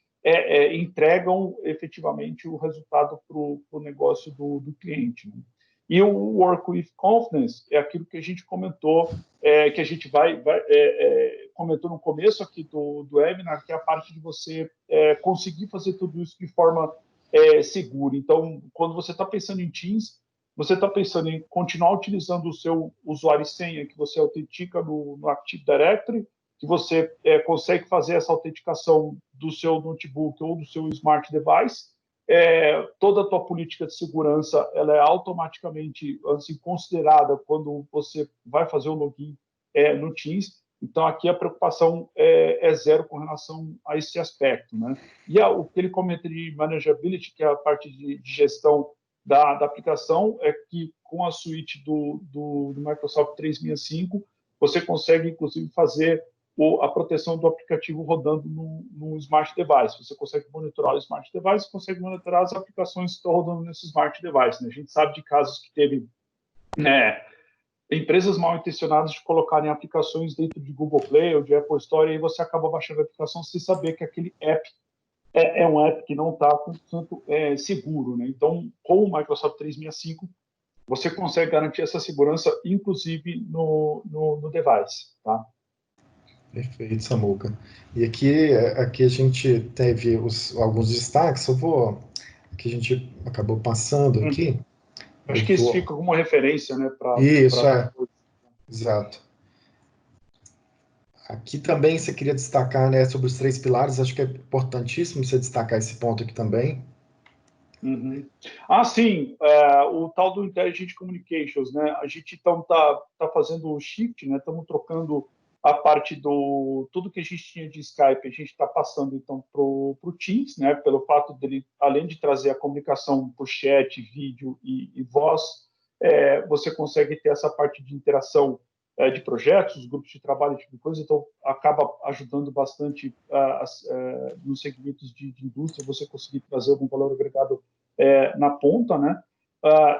entregam efetivamente o resultado para o negócio do cliente, né? E o Work with Confidence é aquilo que a gente comentou, que a gente comentou no começo aqui do webinar, que é a parte de você conseguir fazer tudo isso de forma segura. Então, quando você está pensando em Teams, você está pensando em continuar utilizando o seu usuário e senha que você autentica no Active Directory, que você consegue fazer essa autenticação do seu notebook ou do seu smart device. Toda a tua política de segurança ela é automaticamente assim, considerada quando você vai fazer o login no Teams, Então, aqui a preocupação é zero com relação a esse aspecto, né? E o que ele comenta de manageability, que é a parte de gestão da aplicação, é que com a suíte do Microsoft 365, você consegue, inclusive, fazer a proteção do aplicativo rodando no Smart Device. Você consegue monitorar o Smart Device, consegue monitorar as aplicações que estão rodando nesse Smart Device, né? A gente sabe de casos que teve, né, empresas mal intencionadas de colocarem aplicações dentro de Google Play ou de Apple Store, e aí você acaba baixando a aplicação sem saber que aquele app é um app que não está, portanto, seguro, né? Então, com o Microsoft 365, você consegue garantir essa segurança, inclusive no device, tá? Perfeito, Samuca. E aqui a gente teve alguns destaques, que a gente acabou passando aqui. Acho que isso fica como uma referência, né? Isso, exato. Aqui também você queria destacar, né, sobre os 3 pilares, acho que é importantíssimo você destacar esse ponto aqui também. Uhum. Sim, o tal do Intelligent Communications, né? A gente então tá fazendo o shift, né? Estamos trocando a parte do tudo que a gente tinha de Skype, a gente está passando então pro Teams, né? Pelo fato dele, além de trazer a comunicação por chat, vídeo e voz, você consegue ter essa parte de interação de projetos, grupos de trabalho, tipo de coisa, então acaba ajudando bastante nos segmentos de indústria, você conseguir trazer algum valor agregado na ponta, né?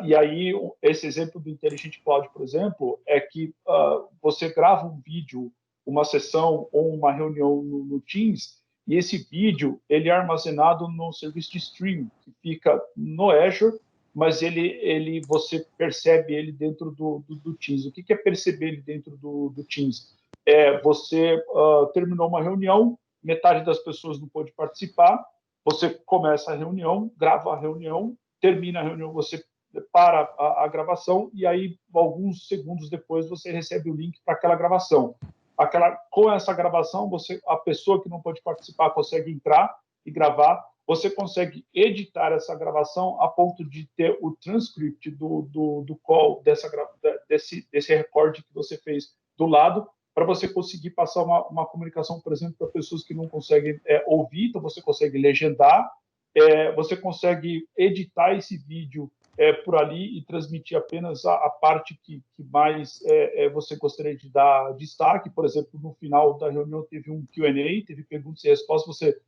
E aí, esse exemplo do Intelligent Cloud, por exemplo, é que você grava um vídeo, uma sessão ou uma reunião no Teams, e esse vídeo ele é armazenado no serviço de streaming, que fica no Azure, mas você percebe ele dentro do Teams. O que é perceber ele dentro do Teams? Você terminou uma reunião, metade das pessoas não pôde participar, você começa a reunião, grava a reunião, termina a reunião, você para a gravação e aí, alguns segundos depois, você recebe o link para aquela gravação. Com essa gravação, a pessoa que não pode participar consegue entrar e gravar, você consegue editar essa gravação a ponto de ter o transcript do call, desse recorde que você fez do lado, para você conseguir passar uma comunicação, por exemplo, para pessoas que não conseguem ouvir, então você consegue legendar, você consegue editar esse vídeo por ali e transmitir apenas a parte que mais você gostaria de dar destaque. Por exemplo, no final da reunião teve um Q&A, teve perguntas e respostas, você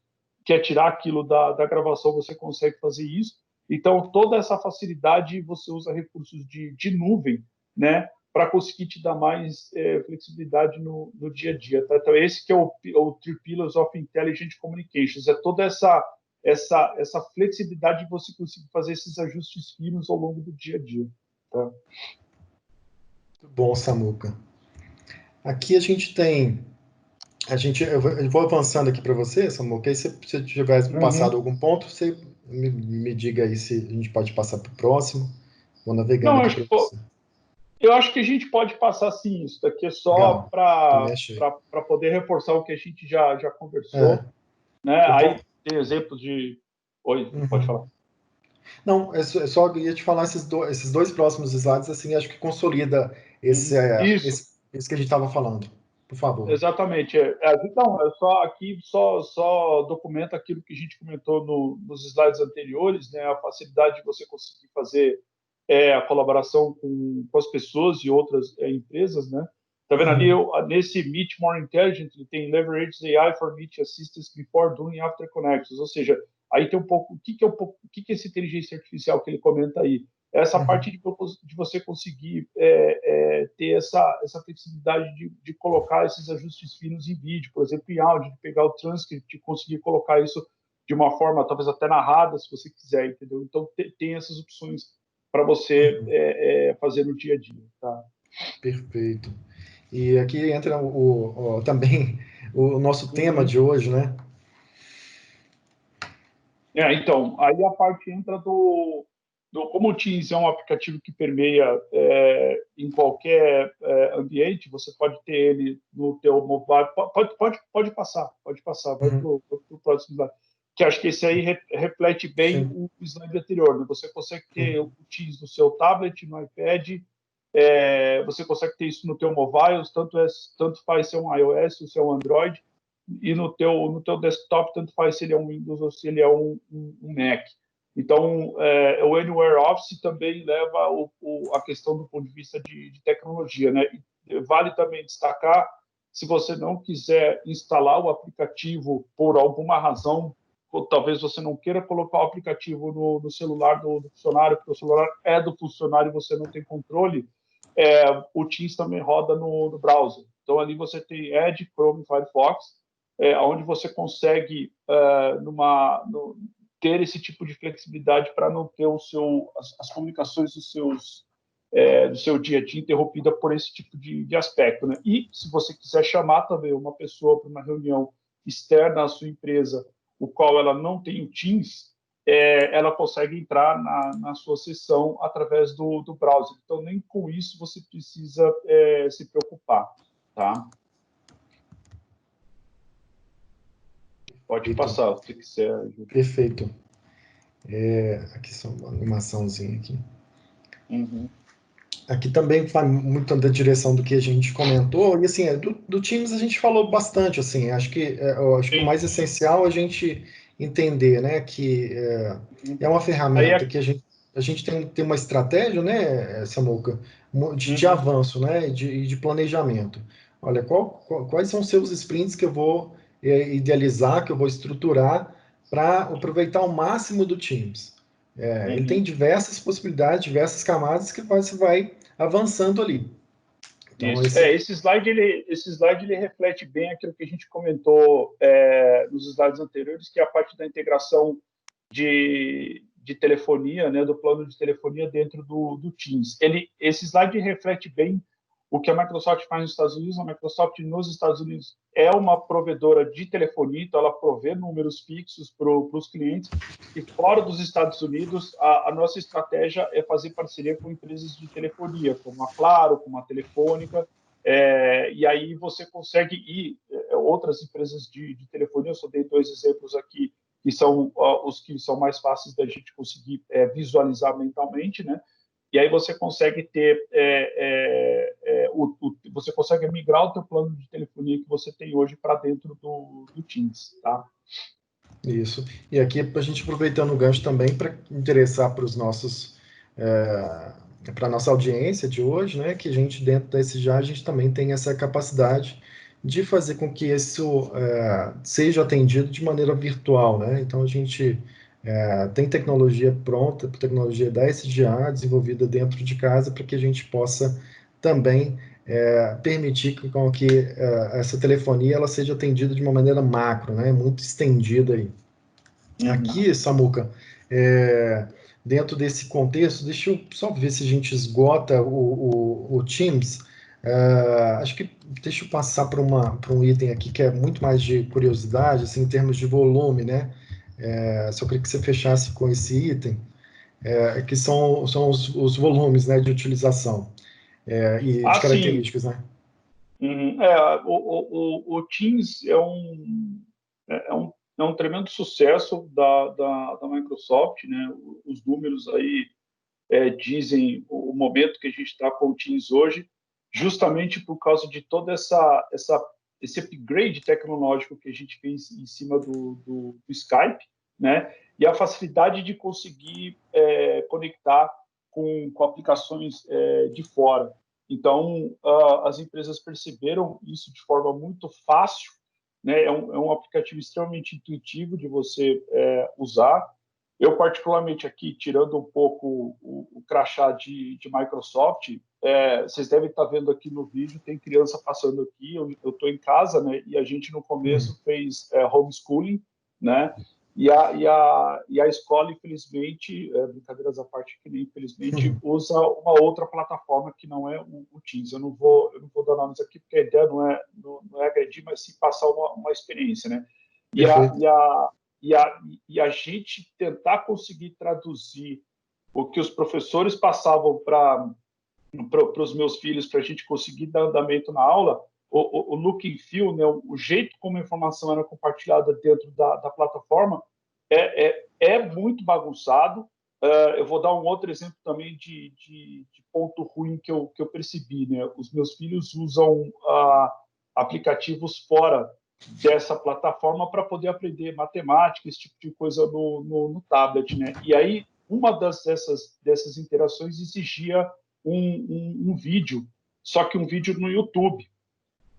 quer tirar aquilo da gravação, você consegue fazer isso. Então, toda essa facilidade, você usa recursos de nuvem, né, para conseguir te dar mais flexibilidade no dia a dia. Tá? Então, esse que é o Three Pillars of Intelligent Communications, é toda essa flexibilidade de você conseguir fazer esses ajustes finos ao longo do dia a dia. Tá? Muito bom, Samuca. Aqui a gente tem... Eu vou avançando aqui para você, Samuca, aí se você tiver passado algum ponto, você me diga aí se a gente pode passar para o próximo. Vou navegando Não, aqui para você. Eu acho que a gente pode passar sim, isso daqui é só para poder reforçar o que a gente já conversou. Né? Aí tem exemplos de... Oi, pode falar. Não, só ia te falar esses dois próximos slides, assim, acho que consolida isso que a gente estava falando. Por favor. Exatamente. Então, só documenta aquilo que a gente comentou nos slides anteriores, né? A facilidade de você conseguir fazer a colaboração com as pessoas e outras empresas, né? Tá vendo ali, nesse Meet More Intelligently, tem Leverage AI for Meet Assistance Before Doing After Connections, ou seja, aí tem um pouco, o que é essa inteligência artificial que ele comenta aí? Essa parte de você conseguir ter essa flexibilidade de colocar esses ajustes finos em vídeo, por exemplo, em áudio, de pegar o transcript e conseguir colocar isso de uma forma talvez até narrada, se você quiser, entendeu? Então, tem essas opções para você fazer no dia a dia. Tá? Perfeito. E aqui entra também o nosso tema de hoje, né? Então, aí a parte entra como o Teams é um aplicativo que permeia em qualquer ambiente, você pode ter ele no teu mobile, pode passar, vai para o próximo slide, que acho que esse aí reflete bem o slide anterior, né? Você consegue ter o Teams no seu tablet, no iPad, Você consegue ter isso no teu mobile, tanto faz ser um iOS ou se é um Android, e no teu desktop, tanto faz se ele é um Windows ou se ele é um Mac. Então, o Anywhere Office também leva a questão do ponto de vista de tecnologia, né? E vale também destacar, se você não quiser instalar o aplicativo por alguma razão, ou talvez você não queira colocar o aplicativo no celular do funcionário, porque o celular é do funcionário e você não tem controle, o Teams também roda no browser. Então, ali você tem Edge, Chrome e Firefox, onde você consegue ter esse tipo de flexibilidade para não ter as comunicações do seu dia a dia interrompida por esse tipo de aspecto, né? E se você quiser chamar também uma pessoa para uma reunião externa à sua empresa, o qual ela não tem o Teams, ela consegue entrar na sua sessão através do browser. Então, nem com isso você precisa se preocupar, tá? Pode passar, se quiser. Perfeito. Aqui só uma animaçãozinha aqui. Uhum. Aqui também vai muito da direção do que a gente comentou, e assim, do Teams a gente falou bastante, assim, eu acho que o mais essencial é a gente entender, né, que é uma ferramenta que a gente tem uma estratégia, né, Samuca, de avanço, né, de planejamento. Olha, quais são os seus sprints que eu vou idealizar, que eu vou estruturar para aproveitar o máximo do Teams. Ele tem diversas possibilidades, diversas camadas que você vai avançando ali. Então, esse slide ele reflete bem aquilo que a gente comentou nos slides anteriores, que é a parte da integração de telefonia, né, do plano de telefonia dentro do Teams. Esse slide reflete bem o que a Microsoft faz nos Estados Unidos. A Microsoft nos Estados Unidos é uma provedora de telefonia, então ela provê números fixos para os clientes. E fora dos Estados Unidos, a nossa estratégia é fazer parceria com empresas de telefonia, como a Claro, como a Telefônica, e aí você consegue ir outras empresas de telefonia. Eu só dei 2 exemplos aqui, que são os que são mais fáceis da gente conseguir visualizar mentalmente, né? E aí você consegue ter, você consegue migrar o teu plano de telefonia que você tem hoje para dentro do Teams, tá? Isso. E aqui a gente aproveitando o gancho também para interessar para os nossos para a nossa audiência de hoje, né, que a gente dentro da SGA a gente também tem essa capacidade de fazer com que isso seja atendido de maneira virtual, né? Então a gente tem tecnologia pronta, tecnologia da SGA desenvolvida dentro de casa para que a gente possa também permitir que essa telefonia ela seja atendida de uma maneira macro, né? Muito estendida aí. Aqui, Samuca, dentro desse contexto, deixa eu só ver se a gente esgota o Teams. Acho que deixa eu passar para um item aqui que é muito mais de curiosidade, assim, em termos de volume, né? Só queria que você fechasse com esse item, que são os volumes, né, de utilização e de características, né? Uhum. O Teams é um tremendo sucesso da Microsoft, né? Os números aí dizem o momento que a gente está com o Teams hoje, justamente por causa de todo esse upgrade tecnológico que a gente fez em cima do Skype, né? E a facilidade de conseguir conectar com aplicações de fora. Então, as empresas perceberam isso de forma muito fácil, né? É um aplicativo extremamente intuitivo de você usar. Eu, particularmente aqui, tirando um pouco o crachá de Microsoft, vocês devem estar vendo aqui no vídeo, tem criança passando aqui, eu estou em casa, né? E a gente, no começo, fez homeschooling, né? E a escola, infelizmente, brincadeiras à parte, que infelizmente usa uma outra plataforma que não é o Teams. Eu não vou dar nomes aqui, porque a ideia não é agredir, mas sim passar uma experiência, né? E a gente tentar conseguir traduzir o que os professores passavam para os meus filhos, para a gente conseguir dar andamento na aula, o look and feel, né, o jeito como a informação era compartilhada dentro da plataforma é muito bagunçado, eu vou dar um outro exemplo também de ponto ruim que eu percebi, né? Os meus filhos usam aplicativos fora dessa plataforma para poder aprender matemática, esse tipo de coisa no tablet, né? E aí, uma dessas interações exigia um vídeo, só que um vídeo no YouTube.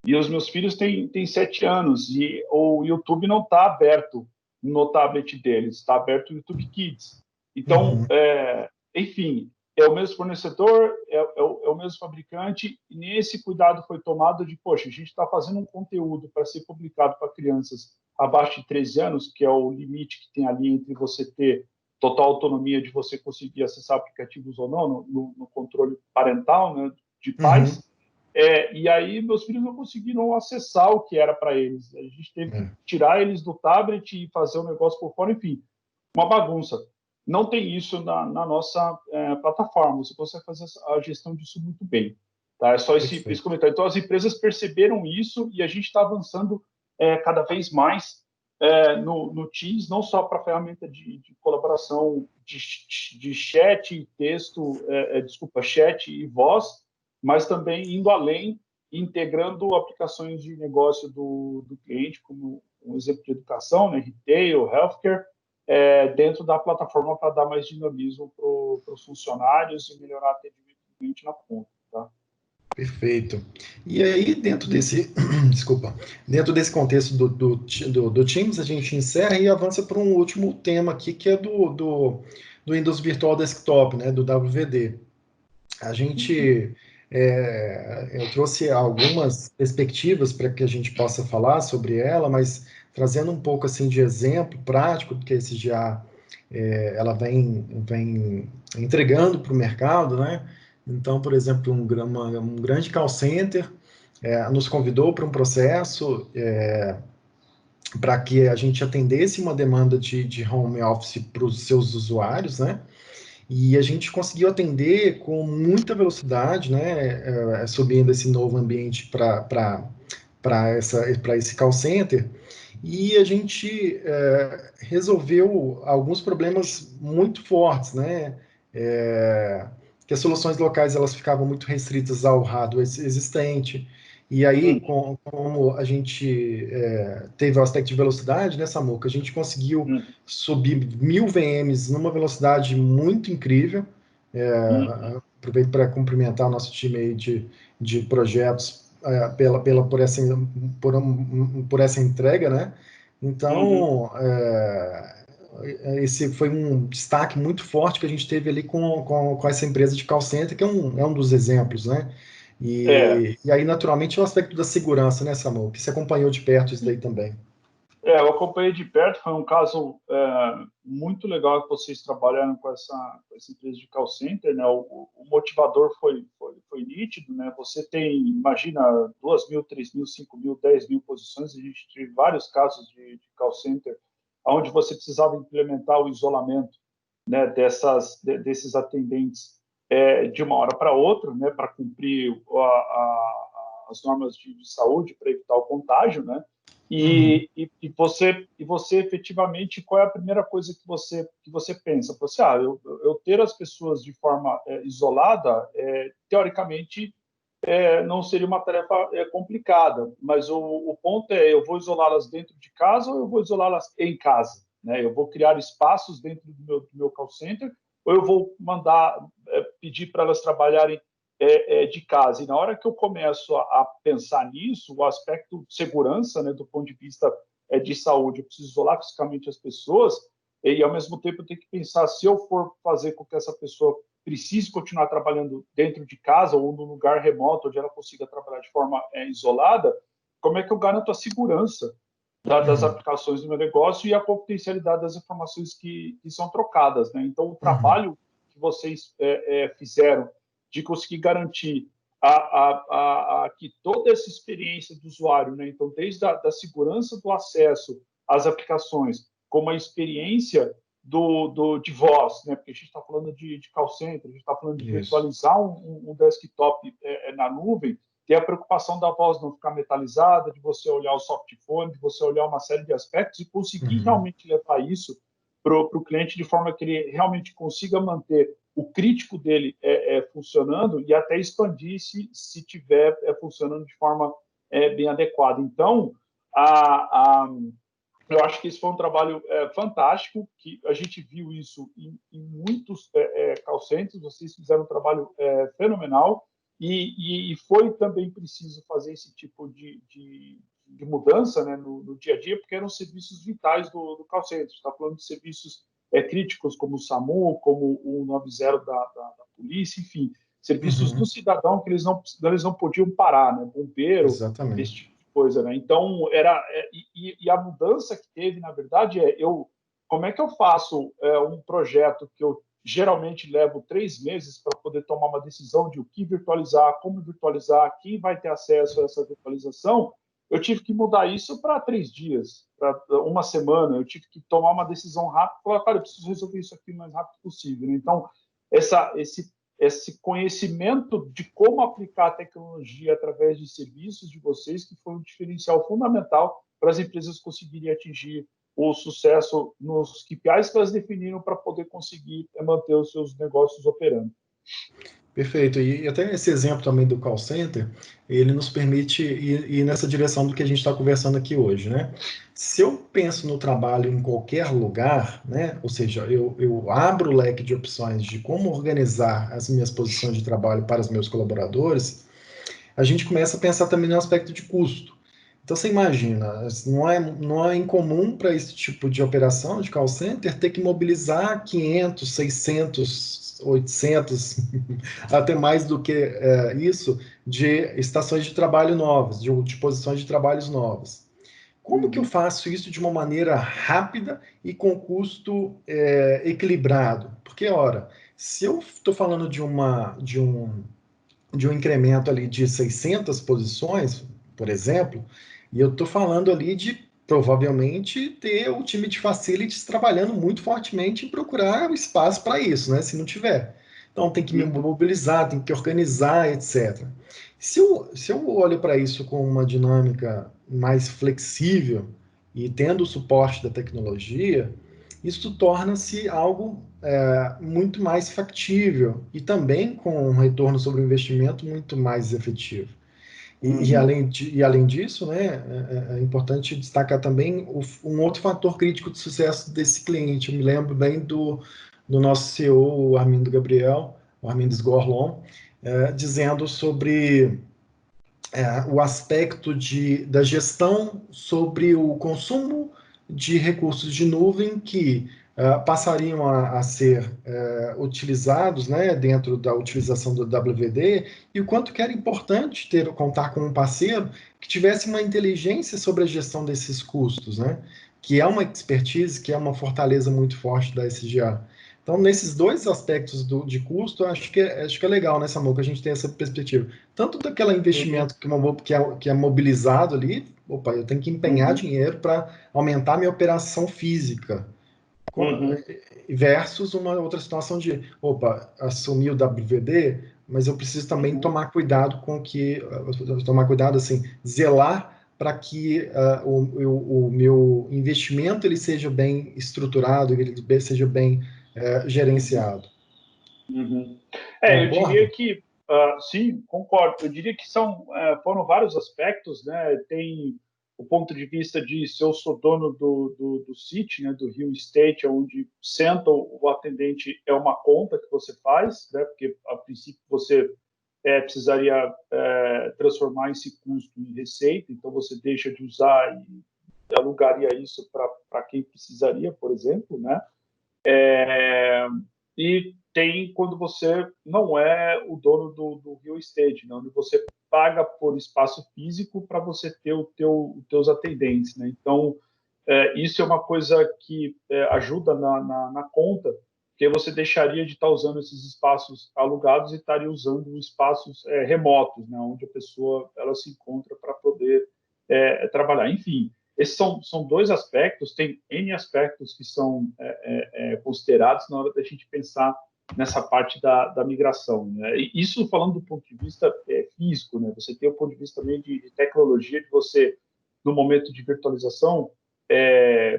E os meus filhos têm 7 anos e o YouTube não está aberto no tablet deles, está aberto o YouTube Kids. Então, enfim, é o mesmo fornecedor, é o mesmo fabricante, e nem esse cuidado foi tomado de, poxa, a gente está fazendo um conteúdo para ser publicado para crianças abaixo de 13 anos, que é o limite que tem ali entre você ter total autonomia de você conseguir acessar aplicativos ou não, no controle parental, né, de pais. E aí meus filhos não conseguiram acessar o que era para eles. A gente teve que tirar eles do tablet e fazer o negócio por fora, enfim, uma bagunça. Não tem isso na nossa plataforma. Você consegue fazer a gestão disso muito bem. Tá? É só esse comentário. Então, as empresas perceberam isso e a gente está avançando cada vez mais no Teams, não só para a ferramenta de colaboração de chat e texto, chat e voz, mas também indo além, integrando aplicações de negócio do cliente, como um exemplo de educação, né, retail, healthcare, dentro da plataforma para dar mais dinamismo para os funcionários e melhorar o atendimento do cliente na ponta. Tá? Perfeito. E aí, dentro desse, desculpa, dentro desse contexto do Teams, a gente encerra e avança para um último tema aqui, que é do Windows Virtual Desktop, né, do WVD. A gente, eu trouxe algumas perspectivas para que a gente possa falar sobre ela, mas trazendo um pouco assim de exemplo prático, porque esse já ela vem entregando para o mercado, né? Então, por exemplo, um grande call center nos convidou para um processo para que a gente atendesse uma demanda de home office para os seus usuários, né? E a gente conseguiu atender com muita velocidade, né? Subindo esse novo ambiente para esse call center. E a gente resolveu alguns problemas muito fortes, né? Que as soluções locais elas ficavam muito restritas ao hardware existente. E aí, como a gente teve o aspecto de velocidade, né, Samuca, a gente conseguiu subir 1000 VMs numa velocidade muito incrível. Aproveito para cumprimentar o nosso time aí de projetos por essa entrega, né? Então, esse foi um destaque muito forte que a gente teve ali com essa empresa de call center, que é um dos exemplos, né? E aí, naturalmente, é o aspecto da segurança, né, Samuel? Que você acompanhou de perto isso daí também. Eu acompanhei de perto, foi um caso muito legal que vocês trabalharam com essa empresa de call center, né? O motivador foi nítido, né? Você tem, imagina, 2.000, 3.000, 5.000, 10.000 posições, a gente teve vários casos de call center onde você precisava implementar o isolamento, né, desses atendentes de uma hora para outra, né, para cumprir as normas de saúde, para evitar o contágio, né? E você efetivamente, qual é a primeira coisa que você pensa? Você, eu ter as pessoas de forma isolada, teoricamente, não seria uma tarefa complicada, mas o ponto é, eu vou isolá-las dentro de casa ou eu vou isolá-las em casa? Né? Eu vou criar espaços dentro do meu call center ou eu vou pedir para elas trabalharem de casa? E na hora que eu começo a pensar nisso, o aspecto de segurança, né, do ponto de vista de saúde, eu preciso isolar fisicamente as pessoas e, ao mesmo tempo, eu tenho que pensar, se eu for fazer com que essa pessoa precise continuar trabalhando dentro de casa ou num lugar remoto onde ela consiga trabalhar de forma isolada, como é que eu garanto a segurança das aplicações do meu negócio e a confidencialidade das informações que são trocadas, né? Então, o trabalho que vocês fizeram de conseguir garantir que toda essa experiência do usuário, né? Então, desde da segurança do acesso às aplicações, como a experiência de voz, né? Porque a gente está falando de call center, a gente está falando de virtualizar um desktop na nuvem, ter a preocupação da voz não ficar metalizada, de você olhar o softphone, de você olhar uma série de aspectos e conseguir realmente levar isso para o cliente de forma que ele realmente consiga manter o crítico dele funcionando e até expandir se tiver funcionando de forma bem adequada. Então, eu acho que esse foi um trabalho fantástico, que a gente viu isso em muitos call centers, vocês fizeram um trabalho fenomenal, e foi também preciso fazer esse tipo de mudança, né, no dia a dia, porque eram serviços vitais do call center. Está falando de serviços críticos como o SAMU, como o 90 da polícia, enfim, serviços do cidadão que eles não podiam parar, né, bombeiro, esse Exatamente. tipo de coisa, né? Então e a mudança que teve, na verdade, como é que eu faço um projeto que eu geralmente levo 3 meses para poder tomar uma decisão de o que virtualizar, como virtualizar, quem vai ter acesso a essa virtualização. Eu tive que mudar isso para 3 dias, para uma semana. Eu tive que tomar uma decisão rápida, falar, cara, eu preciso resolver isso aqui o mais rápido possível, né? Então, esse conhecimento de como aplicar a tecnologia através de serviços de vocês, que foi um diferencial fundamental para as empresas conseguirem atingir o sucesso nos KPIs que elas definiram para poder conseguir manter os seus negócios operando. Perfeito. E até esse exemplo também do call center, ele nos permite ir nessa direção do que a gente está conversando aqui hoje, né? Se eu penso no trabalho em qualquer lugar, né? Ou seja, eu abro o leque de opções de como organizar as minhas posições de trabalho para os meus colaboradores, a gente começa a pensar também no aspecto de custo. Então você imagina, não é incomum para esse tipo de operação de call center ter que mobilizar 500, 600, 800, até mais do que isso, de estações de trabalho novas, de posições de trabalhos novas. Como que eu faço isso de uma maneira rápida e com custo equilibrado? Porque, ora, se eu estou falando de um incremento ali de 600 posições, por exemplo, e eu estou falando ali de provavelmente ter o time de facilities trabalhando muito fortemente em procurar o espaço para isso, né? Se não tiver. Então tem que me mobilizar, tem que organizar, etc. Se eu olho para isso com uma dinâmica mais flexível e tendo o suporte da tecnologia, isso torna-se algo muito mais factível e também com um retorno sobre o investimento muito mais efetivo. Além disso, né, é importante destacar também um outro fator crítico de sucesso desse cliente. Eu me lembro bem do nosso CEO, o Armindo Gabriel, o Armindo Sgorlon, dizendo sobre o aspecto da gestão sobre o consumo de recursos de nuvem que passariam a ser utilizados, né, dentro da utilização do WVD, e o quanto que era importante contar com um parceiro que tivesse uma inteligência sobre a gestão desses custos, né, que é uma expertise, que é uma fortaleza muito forte da SGA. Então, nesses dois aspectos de custo, acho que é legal, né, Samuel, que a gente tem essa perspectiva. Tanto daquele investimento que é mobilizado ali, opa, eu tenho que empenhar dinheiro para aumentar minha operação física, versus uma outra situação de, opa, assumir o WVD, mas eu preciso também tomar cuidado assim, zelar para que o meu investimento ele seja bem estruturado, ele seja bem gerenciado. Eu diria que, sim, concordo. Eu diria que foram vários aspectos, né? Tem o ponto de vista de se eu sou dono do City, né, do Real Estate, onde senta o atendente, é uma conta que você faz, né? Porque, a princípio, você precisaria transformar esse custo em receita, então você deixa de usar e alugaria isso para quem precisaria, por exemplo, né? E tem quando você não é o dono do real estate, né, onde você paga por espaço físico para você ter os teus atendentes, né? Então, isso é uma coisa que ajuda na conta, porque você deixaria de estar usando esses espaços alugados e estaria usando espaços remotos, né, onde a pessoa ela se encontra para poder trabalhar. Enfim, esses são dois aspectos, tem N aspectos que são considerados na hora da gente pensar nessa parte da migração, né? E isso falando do ponto de vista físico, né? Você tem o ponto de vista também de tecnologia, de você, no momento de virtualização,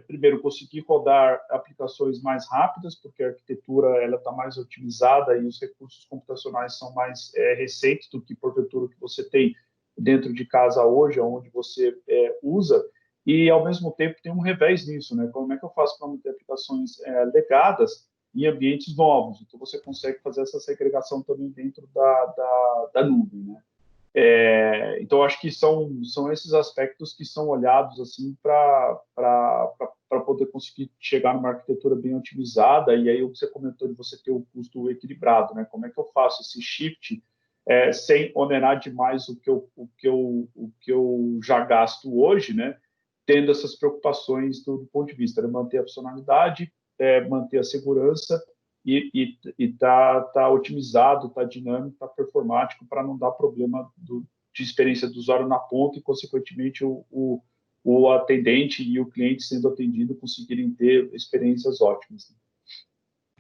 primeiro, conseguir rodar aplicações mais rápidas, porque a arquitetura ela está mais otimizada e os recursos computacionais são mais recentes do que, porventura, o que você tem dentro de casa hoje, onde você usa, e, ao mesmo tempo, tem um revés nisso, né? Como é que eu faço para manter aplicações legadas em ambientes novos? Então, você consegue fazer essa segregação também dentro da nuvem, né? Então, acho que são esses aspectos que são olhados assim para poder conseguir chegar numa arquitetura bem otimizada. E aí, o que você comentou de você ter o custo equilibrado, né? Como é que eu faço esse shift sem onerar demais o que eu já gasto hoje, né? Tendo essas preocupações do ponto de vista de manter a funcionalidade, manter a segurança e tá otimizado, tá dinâmico, tá performático para não dar problema de experiência do usuário na ponta e, consequentemente, o atendente e o cliente sendo atendido conseguirem ter experiências ótimas.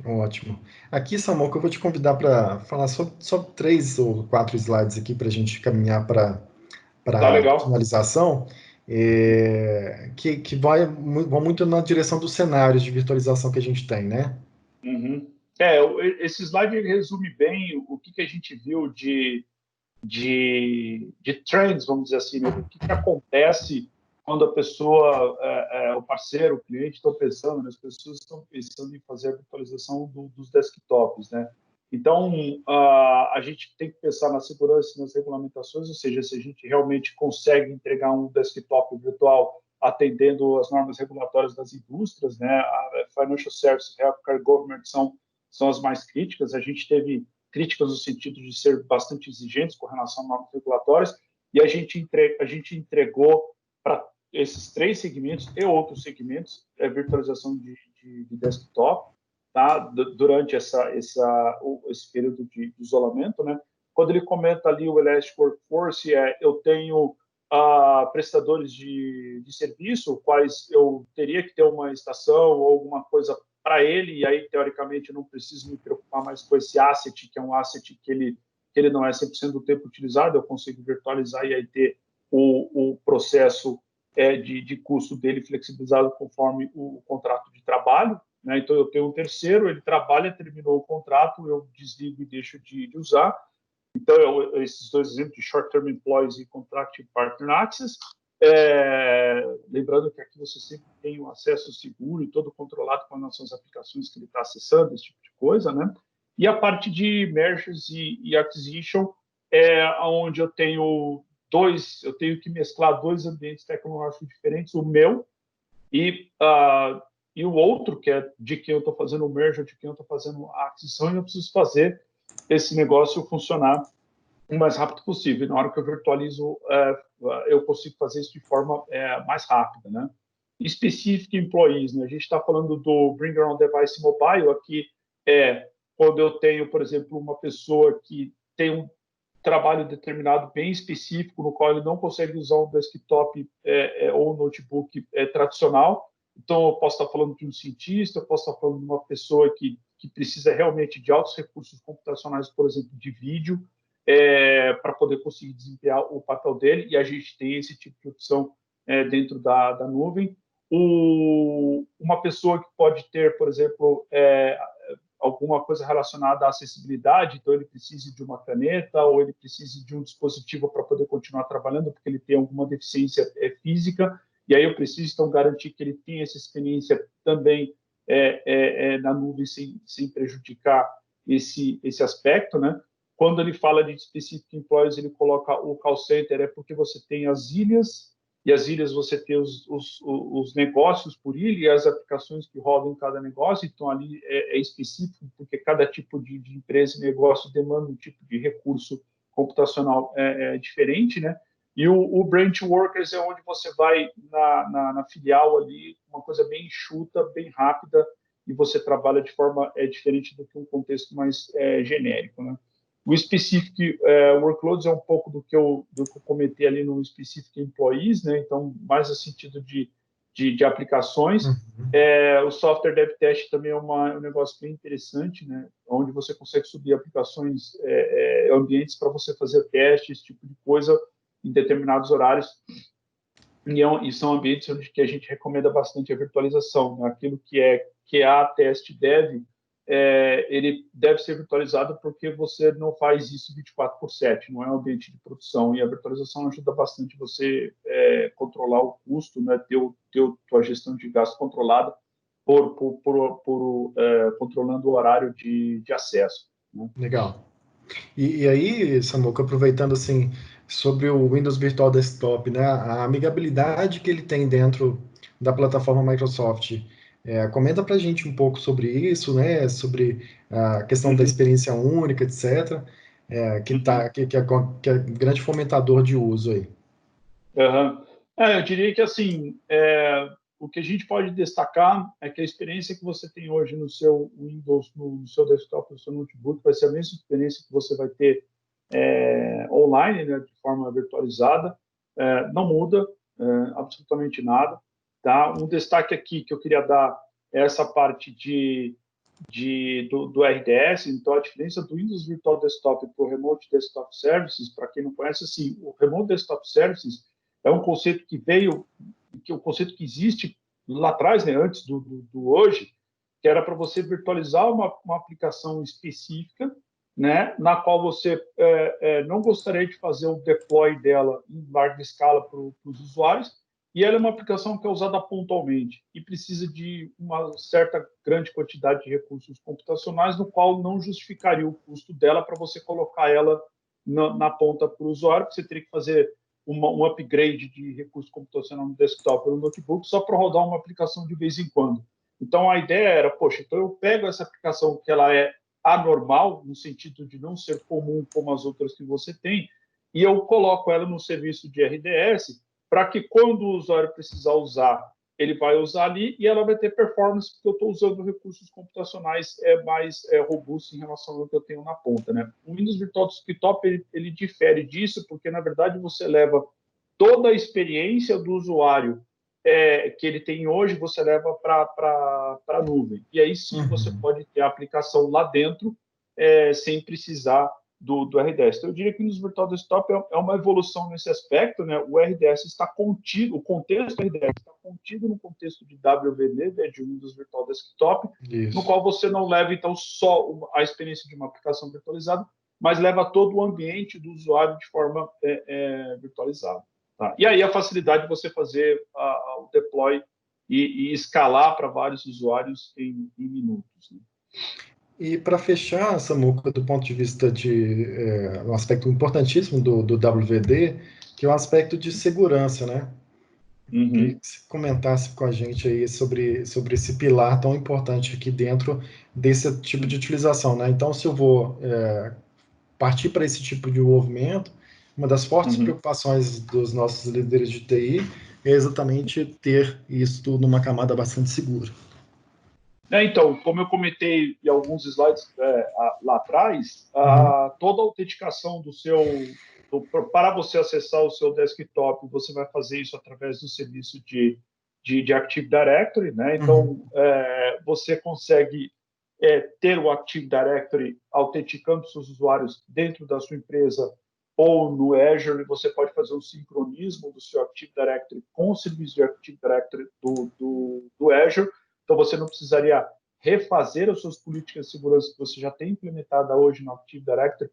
Ótimo. Aqui, Samuel, que eu vou te convidar para falar só 3 ou 4 slides aqui para a gente caminhar para Tá a legal. finalização, que vão muito na direção dos cenários de virtualização que a gente tem, né? Uhum. Esse slide resume bem o que a gente viu de trends, vamos dizer assim, né? O que acontece quando a pessoa, o parceiro, o cliente estão pensando, né? As pessoas estão pensando em fazer a virtualização dos desktops, né? Então, a gente tem que pensar na segurança e nas regulamentações, ou seja, se a gente realmente consegue entregar um desktop virtual atendendo as normas regulatórias das indústrias, né? A Financial Services, Healthcare, Government são as mais críticas. A gente teve críticas no sentido de ser bastante exigentes com relação a normas regulatórias, e a gente entregou para esses 3 segmentos e outros segmentos virtualização de desktop, tá? Durante esse período de isolamento, né? Quando ele comenta ali o Elastic Workforce, eu tenho prestadores de serviço, quais eu teria que ter uma estação ou alguma coisa para ele, e aí, teoricamente, eu não preciso me preocupar mais com esse asset, que é um asset que ele não é 100% do tempo utilizado, eu consigo virtualizar e aí ter o processo de custo dele flexibilizado conforme o contrato de trabalho, né? Então, eu tenho um terceiro, ele trabalha, terminou o contrato, eu desligo e deixo de usar. Então, esses 2 exemplos de Short-Term Employees e Contract Partner Access. Lembrando que aqui você sempre tem um acesso seguro e todo controlado com as aplicações que ele está acessando, esse tipo de coisa, né? E a parte de mergers e acquisition, onde eu tenho que mesclar 2 ambientes tecnológicos diferentes, o meu e o outro, que é de quem eu estou fazendo o merger, de quem eu estou fazendo a aquisição, e eu preciso fazer esse negócio funcionar o mais rápido possível. E na hora que eu virtualizo, eu consigo fazer isso de forma mais rápida, né? Specific Employees, né? A gente está falando do Bring Your Own Device Mobile, aqui quando eu tenho, por exemplo, uma pessoa que tem um trabalho determinado bem específico, no qual ele não consegue usar um desktop ou um notebook tradicional. Então, eu posso estar falando de um cientista, eu posso estar falando de uma pessoa que precisa realmente de altos recursos computacionais, por exemplo, de vídeo, para poder conseguir desempenhar o papel dele, e a gente tem esse tipo de opção dentro da nuvem. Uma pessoa que pode ter, por exemplo, alguma coisa relacionada à acessibilidade, então ele precisa de uma caneta ou ele precisa de um dispositivo para poder continuar trabalhando, porque ele tem alguma deficiência física, e aí eu preciso, então, garantir que ele tenha essa experiência também na nuvem, sem prejudicar esse aspecto, né? Quando ele fala de Specific Employees, ele coloca o call center, porque você tem as ilhas, e as ilhas você tem os negócios por ilha e as aplicações que rodam em cada negócio, então ali é específico, porque cada tipo de empresa e negócio demanda um tipo de recurso computacional diferente, né? E o Branch Workers é onde você vai na filial ali, uma coisa bem enxuta, bem rápida, e você trabalha de forma diferente do que um contexto mais genérico, né? O Specific Workloads é um pouco do que eu comentei ali no Specific Employees, né? Então, mais no sentido de aplicações. O Software Dev Test também é um negócio bem interessante, né? Onde você consegue subir aplicações, ambientes para você fazer testes, esse tipo de coisa, em determinados horários. E são ambientes onde que a gente recomenda bastante a virtualização, né? Aquilo que é QA, teste, dev, ele deve ser virtualizado porque você não faz isso 24/7, não é um ambiente de produção, e a virtualização ajuda bastante você controlar o custo, né? Ter tua gestão de gasto controlada controlando o horário de acesso, né? Legal. E aí, Samuca, aproveitando assim sobre o Windows Virtual Desktop, né, a amigabilidade que ele tem dentro da plataforma Microsoft, comenta para a gente um pouco sobre isso, né, sobre a questão da Uhum, experiência única, etc., uhum. que é grande fomentador de uso aí. Aham. Eu diria que assim, o que a gente pode destacar é que a experiência que você tem hoje no seu Windows, no seu desktop, no seu notebook, vai ser a mesma experiência que você vai ter online, né, de forma virtualizada. Não muda absolutamente nada. Tá? Um destaque aqui que eu queria dar é essa parte do RDS. Então, a diferença do Windows Virtual Desktop para o Remote Desktop Services, para quem não conhece, assim, o Remote Desktop Services é um conceito que veio, que é um conceito que existe lá atrás, né, antes do hoje, que era para você virtualizar uma aplicação específica, né, na qual você não gostaria de fazer o deploy dela em larga escala para os usuários, e ela é uma aplicação que é usada pontualmente e precisa de uma certa grande quantidade de recursos computacionais, no qual não justificaria o custo dela para você colocar ela na ponta para o usuário, porque você teria que fazer um upgrade de recurso computacional no desktop ou no notebook só para rodar uma aplicação de vez em quando. Então, a ideia era, poxa, então eu pego essa aplicação que ela é anormal, no sentido de não ser comum como as outras que você tem, e eu coloco ela no serviço de RDS para que quando o usuário precisar usar, ele vai usar ali e ela vai ter performance, porque eu estou usando recursos computacionais mais robustos em relação ao que eu tenho na ponta, né? O Windows Virtual Desktop, ele difere disso, porque, na verdade, você leva toda a experiência do usuário que ele tem hoje, você leva para a nuvem. E aí sim você Uhum. pode ter a aplicação lá dentro sem precisar do RDS. Então, eu diria que o Windows Virtual Desktop é uma evolução nesse aspecto, né? O RDS está contido, o contexto do RDS está contido no contexto de WVD, né, de Windows Virtual Desktop, no Isso. qual você não leva, então, só a experiência de uma aplicação virtualizada, mas leva todo o ambiente do usuário de forma virtualizada. Tá? E aí a facilidade de você fazer o deploy e escalar para vários usuários em minutos. Né? E para fechar, Samuca, do ponto de vista de um aspecto importantíssimo do WVD, que é o aspecto de segurança, né? Queria Uhum. que você comentasse com a gente aí sobre esse pilar tão importante aqui dentro desse tipo de utilização, né? Então, se eu vou partir para esse tipo de movimento, uma das fortes Uhum. preocupações dos nossos líderes de TI é exatamente ter isso numa camada bastante segura. Então, como eu comentei em alguns slides lá atrás, Uhum. toda a autenticação para você acessar o seu desktop, você vai fazer isso através do serviço de Active Directory, né? Uhum. Então, você consegue ter o Active Directory autenticando seus usuários dentro da sua empresa ou no Azure, você pode fazer um sincronismo do seu Active Directory com o serviço de Active Directory do Azure. Então, você não precisaria refazer as suas políticas de segurança que você já tem implementada hoje no Active Directory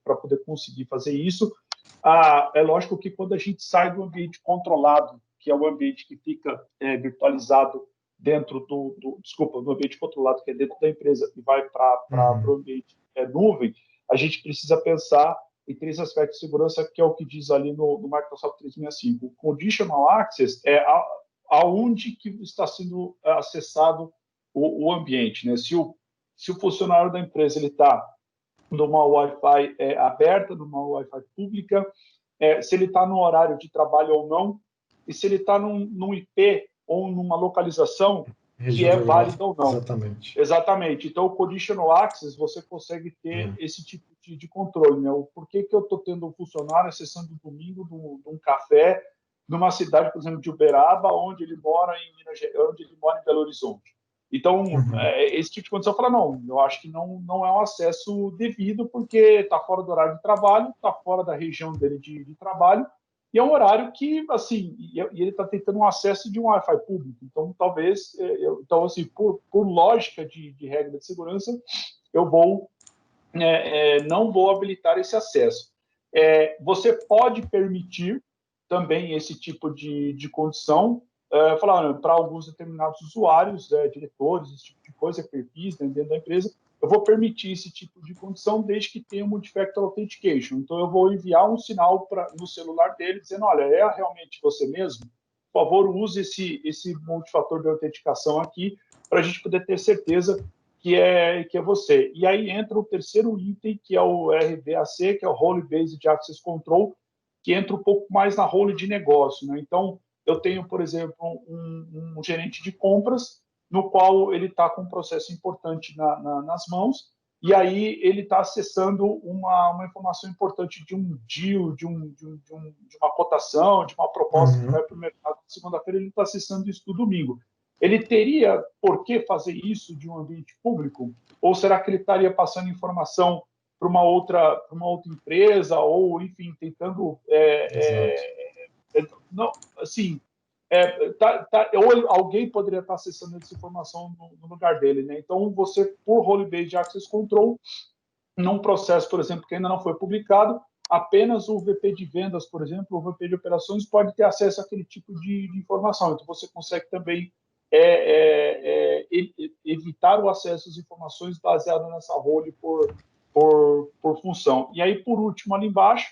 para poder conseguir fazer isso. É lógico que quando a gente sai do ambiente controlado, que é o ambiente que fica virtualizado dentro do ambiente controlado, que é dentro da empresa, e vai para o Uhum. ambiente nuvem, a gente precisa pensar em três aspectos de segurança, que é o que diz ali no Microsoft 365. O Conditional Access é aonde que está sendo acessado o ambiente, né? Se o funcionário da empresa ele está numa Wi-Fi aberta, numa Wi-Fi pública, se ele está no horário de trabalho ou não, e se ele está num IP ou numa localização que Região é geográfica, válida ou não. exatamente. Exatamente. Então, o Conditional Access, você consegue ter Uhum. esse tipo de controle. Né? Por que eu estou tendo um funcionário acessando um domingo de um café numa cidade, por exemplo, de Uberaba, onde ele mora onde ele mora em Belo Horizonte? Então, Uhum. esse tipo de condição fala, não, eu acho que não é um acesso devido, porque está fora do horário de trabalho, está fora da região dele de trabalho, E é um horário que, assim, e ele está tentando um acesso de um Wi-Fi público. Então, talvez, então, assim, por lógica de regra de segurança, eu não vou habilitar esse acesso. Você pode permitir também esse tipo de condição, falar para alguns determinados usuários, diretores, esse tipo de coisa, perfis, né, dentro da empresa, eu vou permitir esse tipo de condição desde que tenha multi-factor authentication. Então, eu vou enviar um sinal no celular dele dizendo, olha, é realmente você mesmo? Por favor, use esse multifator de autenticação aqui para a gente poder ter certeza que é você. E aí entra o terceiro item, que é o RBAC, que é o Role Based Access Control, que entra um pouco mais na role de negócio, né? Então, eu tenho, por exemplo, um gerente de compras, no qual ele está com um processo importante nas mãos, e aí ele está acessando uma informação importante de um deal, de uma cotação, de uma proposta que vai para o mercado na segunda-feira, ele está acessando isso no domingo. Ele teria por que fazer isso de um ambiente público? Ou será que ele estaria passando informação para uma outra empresa, ou, enfim, tentando... não, assim, ou alguém poderia estar acessando essa informação no lugar dele, né? Então, você, por Role-Based Access Control, num processo, por exemplo, que ainda não foi publicado, apenas o VP de vendas, por exemplo, o VP de operações pode ter acesso àquele tipo de informação. Então, você consegue também evitar o acesso às informações baseado nessa role por função. E aí, por último, ali embaixo,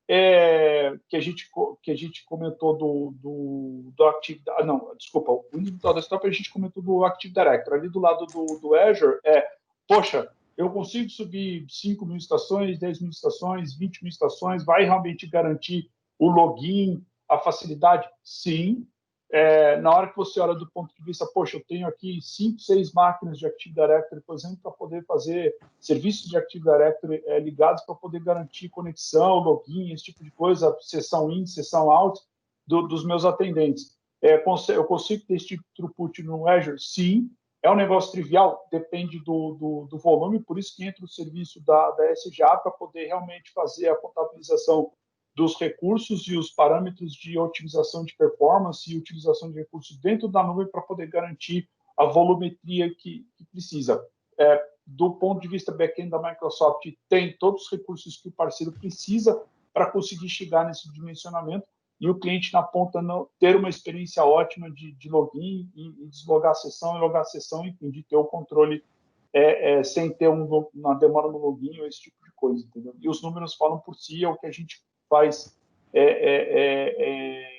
que a gente comentou do Active... Não, desculpa, o individual desktop a gente comentou do Active Directory. Ali do lado do Azure, poxa, eu consigo subir 5.000 estações, 10.000 estações, 20.000 estações, vai realmente garantir o login, a facilidade? Sim. Na hora que você olha do ponto de vista, poxa, eu tenho aqui 5, 6 máquinas de Active Directory, por exemplo, para poder fazer serviços de Active Directory ligados para poder garantir conexão, login, esse tipo de coisa, sessão in, sessão out dos meus atendentes. Eu consigo ter esse tipo de throughput no Azure? Sim. É um negócio trivial? Depende do volume, por isso que entra o serviço da SGA para poder realmente fazer a contabilização dos recursos e os parâmetros de otimização de performance e utilização de recursos dentro da nuvem para poder garantir a volumetria que precisa. Do ponto de vista back-end da Microsoft, tem todos os recursos que o parceiro precisa para conseguir chegar nesse dimensionamento e o cliente na ponta ter uma experiência ótima de login e deslogar a sessão e logar a sessão, enfim, de ter o controle sem ter uma demora no login ou esse tipo de coisa, entendeu? E os números falam por si, é o que a gente faz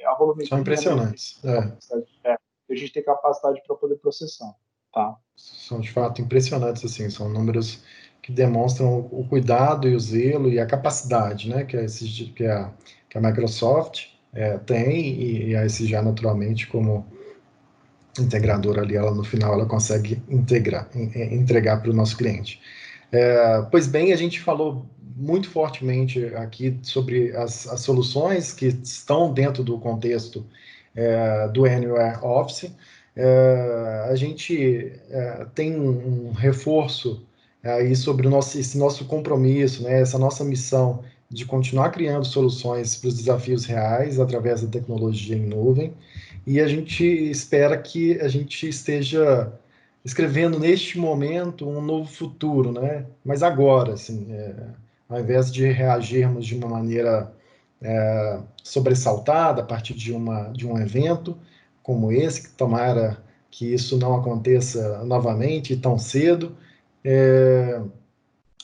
a volumetria. São impressionantes. A gente tem capacidade para poder processar. Tá? São, de fato, impressionantes, assim, são números que demonstram o cuidado e o zelo e a capacidade, né, que a Microsoft tem, e a SGA, naturalmente, como integradora ali, ela no final ela consegue entregar para o nosso cliente. Pois bem, a gente falou muito fortemente aqui sobre as soluções que estão dentro do contexto do Anywhere Office. A gente tem um reforço aí sobre esse nosso compromisso, né, essa nossa missão de continuar criando soluções para os desafios reais através da tecnologia em nuvem, e a gente espera que a gente esteja escrevendo neste momento um novo futuro, né? Mas agora, assim, ao invés de reagirmos de uma maneira sobressaltada a partir de um evento como esse, que tomara que isso não aconteça novamente tão cedo,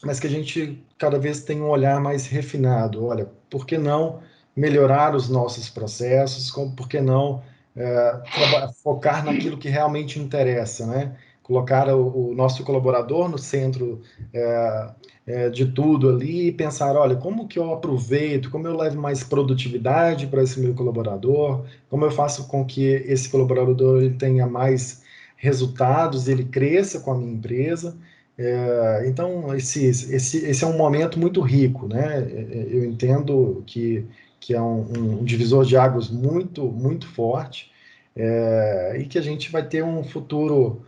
mas que a gente cada vez tenha um olhar mais refinado. Olha, por que não melhorar os nossos processos? Por que não focar naquilo que realmente interessa, né? Colocar o nosso colaborador no centro de tudo ali e pensar, olha, como que eu aproveito, como eu levo mais produtividade para esse meu colaborador, como eu faço com que esse colaborador ele tenha mais resultados, ele cresça com a minha empresa. Então, esse é um momento muito rico, né? Eu entendo que é um divisor de águas muito, muito forte, e que a gente vai ter um futuro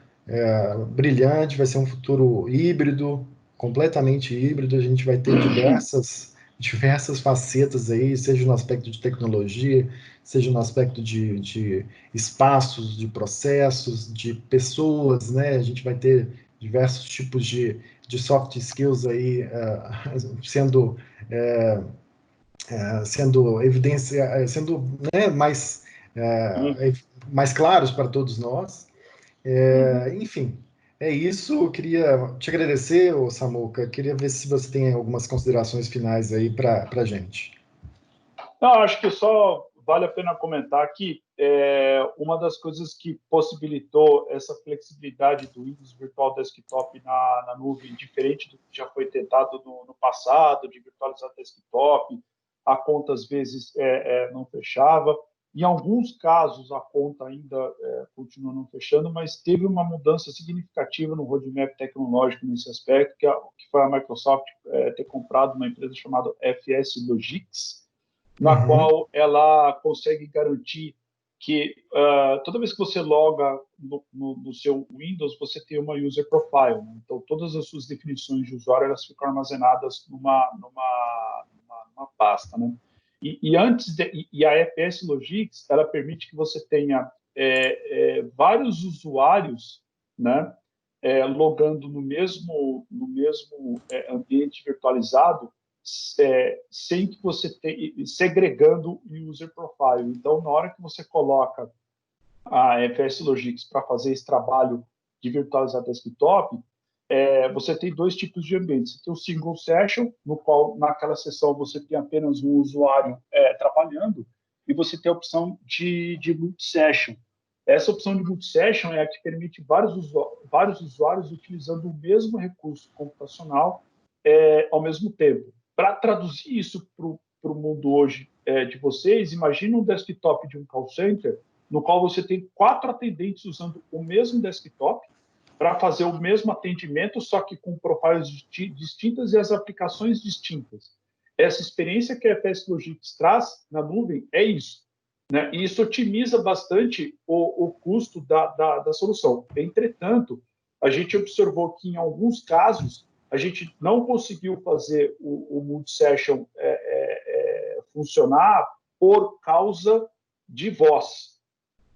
brilhante, vai ser um futuro híbrido, completamente híbrido, a gente vai ter diversas diversas facetas aí, seja no aspecto de tecnologia, seja no aspecto de espaços, de processos, de pessoas, né? A gente vai ter diversos tipos de soft skills aí sendo sendo evidência, sendo, né, mais claros para todos nós. Enfim, é isso. Eu queria te agradecer, ô Samuca. Queria ver se você tem algumas considerações finais aí para a gente. Não, acho que só vale a pena comentar que uma das coisas que possibilitou essa flexibilidade do Windows Virtual Desktop na nuvem, diferente do que já foi tentado no passado, de virtualizar desktop, a conta às vezes não fechava. Em alguns casos, a conta ainda continua não fechando, mas teve uma mudança significativa no roadmap tecnológico nesse aspecto, que foi a Microsoft ter comprado uma empresa chamada FS Logics, na qual ela consegue garantir que toda vez que você loga no seu Windows, você tem uma user profile. Né? Então, todas as suas definições de usuário elas ficam armazenadas numa pasta. Né? E a FS Logics ela permite que você tenha vários usuários, né, logando no mesmo ambiente virtualizado, sem que você tenha, segregando o user profile. Então, na hora que você coloca a FS Logics para fazer esse trabalho de virtualizar desktop, você tem dois tipos de ambientes. Você tem o single session, no qual, naquela sessão, você tem apenas um usuário trabalhando, e você tem a opção de multi-session. Essa opção de multi-session é a que permite vários usuários utilizando o mesmo recurso computacional ao mesmo tempo. Para traduzir isso para o mundo hoje de vocês, imagine um desktop de um call center, no qual você tem 4 atendentes usando o mesmo desktop para fazer o mesmo atendimento, só que com profiles distintas e as aplicações distintas. Essa experiência que a FS Logics traz na nuvem é isso. Né? E isso otimiza bastante o custo da solução. Entretanto, a gente observou que, em alguns casos, a gente não conseguiu fazer o multi-session funcionar por causa de voz.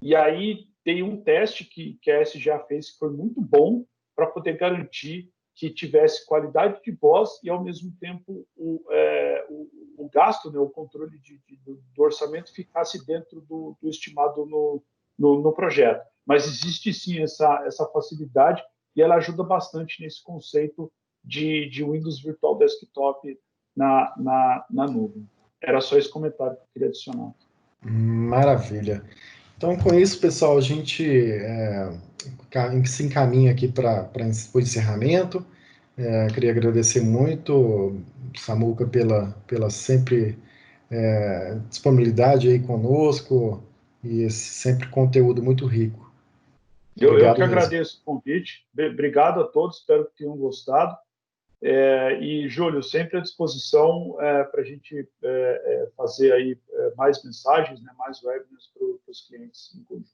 E aí tem um teste que a SGA fez que foi muito bom para poder garantir que tivesse qualidade de voz e, ao mesmo tempo, o gasto, né, o controle do orçamento ficasse dentro do estimado no projeto. Mas existe, sim, essa facilidade e ela ajuda bastante nesse conceito de Windows Virtual Desktop na nuvem. Era só esse comentário que eu queria adicionar. Maravilha. Então, com isso, pessoal, a gente se encaminha aqui para o encerramento. Queria agradecer muito, Samuca, pela sempre disponibilidade aí conosco e esse sempre conteúdo muito rico. Eu que agradeço o convite. Obrigado a todos, espero que tenham gostado. E, Júlio, sempre à disposição para a gente fazer aí mais mensagens, né, mais webinars para os clientes em conjunto.